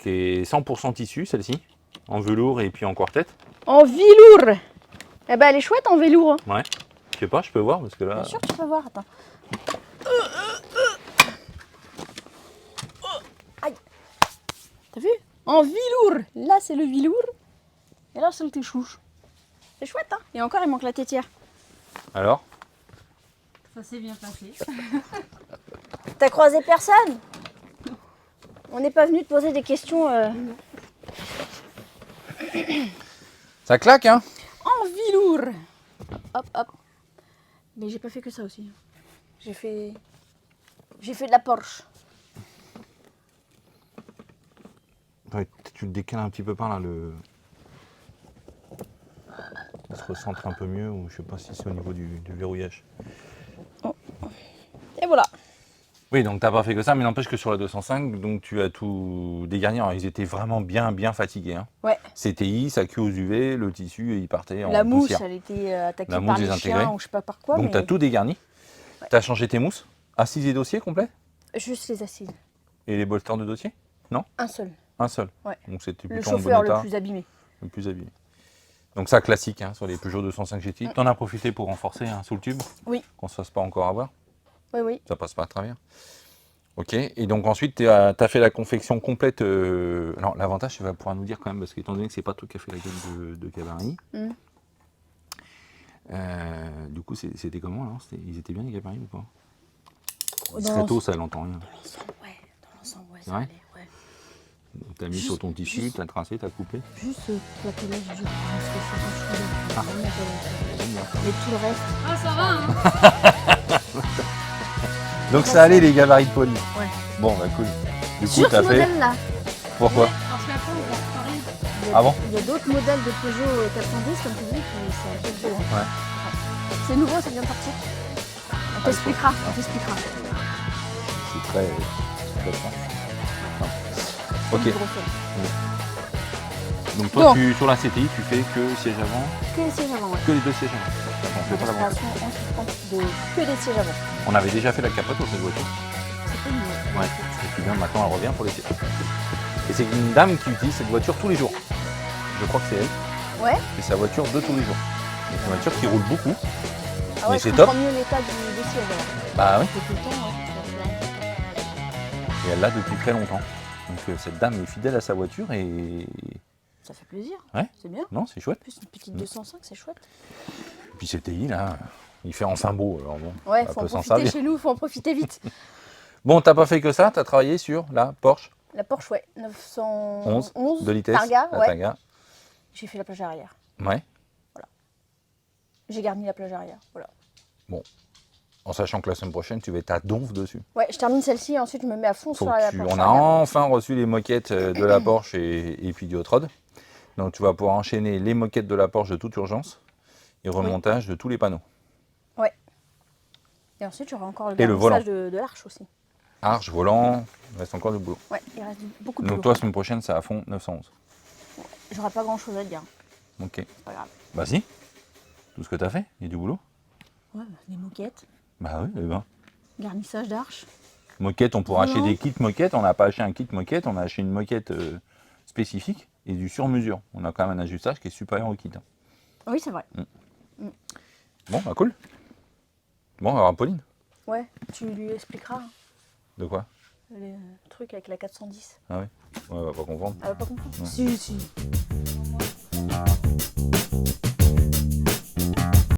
qui est 100% tissu celle-ci, en velours et puis en quartet. En velours. Eh ben, elle est chouette en velours. Hein. Ouais. Je sais pas, je peux voir parce que là. Bien sûr, tu peux voir. Attends. Aïe. T'as vu? En velours. Là, c'est le velours. Et là, c'est le téchouche. C'est chouette, hein? Et encore, il manque la tétière. Alors? Ça s'est bien passé. T'as croisé personne? On n'est pas venu te poser des questions. Ça claque, hein? En velours. Hop, hop. Mais j'ai pas fait que ça aussi. J'ai fait de la Porsche. Ouais, tu le décales un petit peu par là, il se recentre un peu mieux, ou je sais pas si c'est au niveau du verrouillage. Et voilà. Oui, donc t'as pas fait que ça, mais n'empêche que sur la 205, donc tu as tout dégarni. Alors, ils étaient vraiment bien fatigués. Hein. Ouais. CTI, ça cuit aux UV, le tissu, il partait en La mousse, poussière. elle était attaquée La par mousse les désintégrée. chiens ou je sais pas par quoi. Donc mais tu as tout dégarni. Ouais. Tu as changé tes mousses, assises et dossiers complets, Juste les assises. et les bolsters de dossier? Un seul. Un seul. Ouais. Donc c'était Le plutôt en bon chauffeur état, le plus abîmé. le plus abîmé. Donc ça, classique hein, sur les Peugeot 205 GTI. T'en as profité pour renforcer hein, sous le tube? Oui. Qu'on se fasse pas encore avoir. Oui, oui. Ça passe pas à travers. Ok, et donc ensuite tu as fait la confection complète. Alors l'avantage, tu vas pouvoir nous dire quand même, parce qu'étant donné que c'est pas toi qui as fait la gamme de Cavarini, du coup c'était comment alors? Ils étaient bien les Cavarini ou pas? Discreto, ça l'entend rien. Dans l'ensemble, ouais. Dans l'ensemble, ouais, C'est ça vrai allait, ouais. Tu as mis sur ton tissu, tu as tracé, tu as coupé. Juste l'attelage du parce que c'est mais tout le reste. Ah, ça va, hein. Donc ça allait les gabarits de Pauline. Ouais. Bon bah cool. Du coup Sur ce t'as fait. modèle-là. Pourquoi? Parce qu'après, on va reparler. Ah bon? Il y a d'autres modèles de Peugeot 410, comme tu dis, qui c'est un peu de hein. Ouais. C'est nouveau, ça vient de sortir. On t'expliquera, on t'expliquera. C'est très simple. Ok. Une grosse somme. Donc toi sur la CTI tu fais que siège avant, Que les sièges avant, ouais. que les deux sièges avant. D'accord, on fait pas l'avant. Restauration que des sièges avant. On avait déjà fait la capote pour cette voiture. C'est pas une Ouais. Et puis bien maintenant elle revient pour les sièges. Et c'est une dame qui utilise cette voiture tous les jours. Je crois que c'est elle. Ouais. C'est sa voiture de tous les jours. C'est une voiture qui roule beaucoup. Ah ouais, Mais je c'est comprends top. mieux l'état des sièges alors. Bah oui. C'est tout le temps, ouais. Et elle l'a depuis très longtemps. Donc cette dame est fidèle à sa voiture et... Ça fait plaisir. Ouais. C'est bien. Non, c'est chouette. En plus, une petite 205, c'est chouette. Et puis CTI, là, il fait enfin beau. Alors bon, Ouais, on faut en peut s'en profiter servir. chez nous, faut en profiter vite. Bon, t'as pas fait que ça, t'as travaillé sur la Porsche La Porsche, ouais, 911 de vitesse, Targa, la ouais. Targa. J'ai fait la plage arrière. Ouais. J'ai garni la plage arrière, voilà. Bon, en sachant que la semaine prochaine, tu vas être à donf dessus. Ouais, je termine celle-ci et ensuite je me mets à fond Faut sur la que Porsche on a arrière. enfin reçu les moquettes de la Porsche et puis du hot rod. Donc tu vas pouvoir enchaîner les moquettes de la Porsche de toute urgence et remontage de tous les panneaux. Ouais. Et ensuite j'aurai encore le Et le volant. garnissage de l'arche aussi. Arche, volant, il reste encore du boulot. Ouais, il reste beaucoup de Donc boulot. toi, semaine prochaine, c'est à fond 911. J'aurai pas grand-chose à te dire, Ok. c'est pas grave. Bah si, tout ce que t'as fait, il y a du boulot. Ouais, des moquettes, Bah oui, eh ben. garnissage d'arche. Moquette, on pourra acheter Volant. des kits moquettes. On n'a pas acheté un kit moquette, on a acheté une moquette spécifique et du sur-mesure. On a quand même un ajustage qui est supérieur au kit. Oui, c'est vrai. Bon, bah cool. Bon, alors Pauline, Ouais, tu lui expliqueras hein, de quoi? le truc avec la 410. Ah oui. Ouais, on va pas comprendre. Elle va pas comprendre. Ouais. Si, si.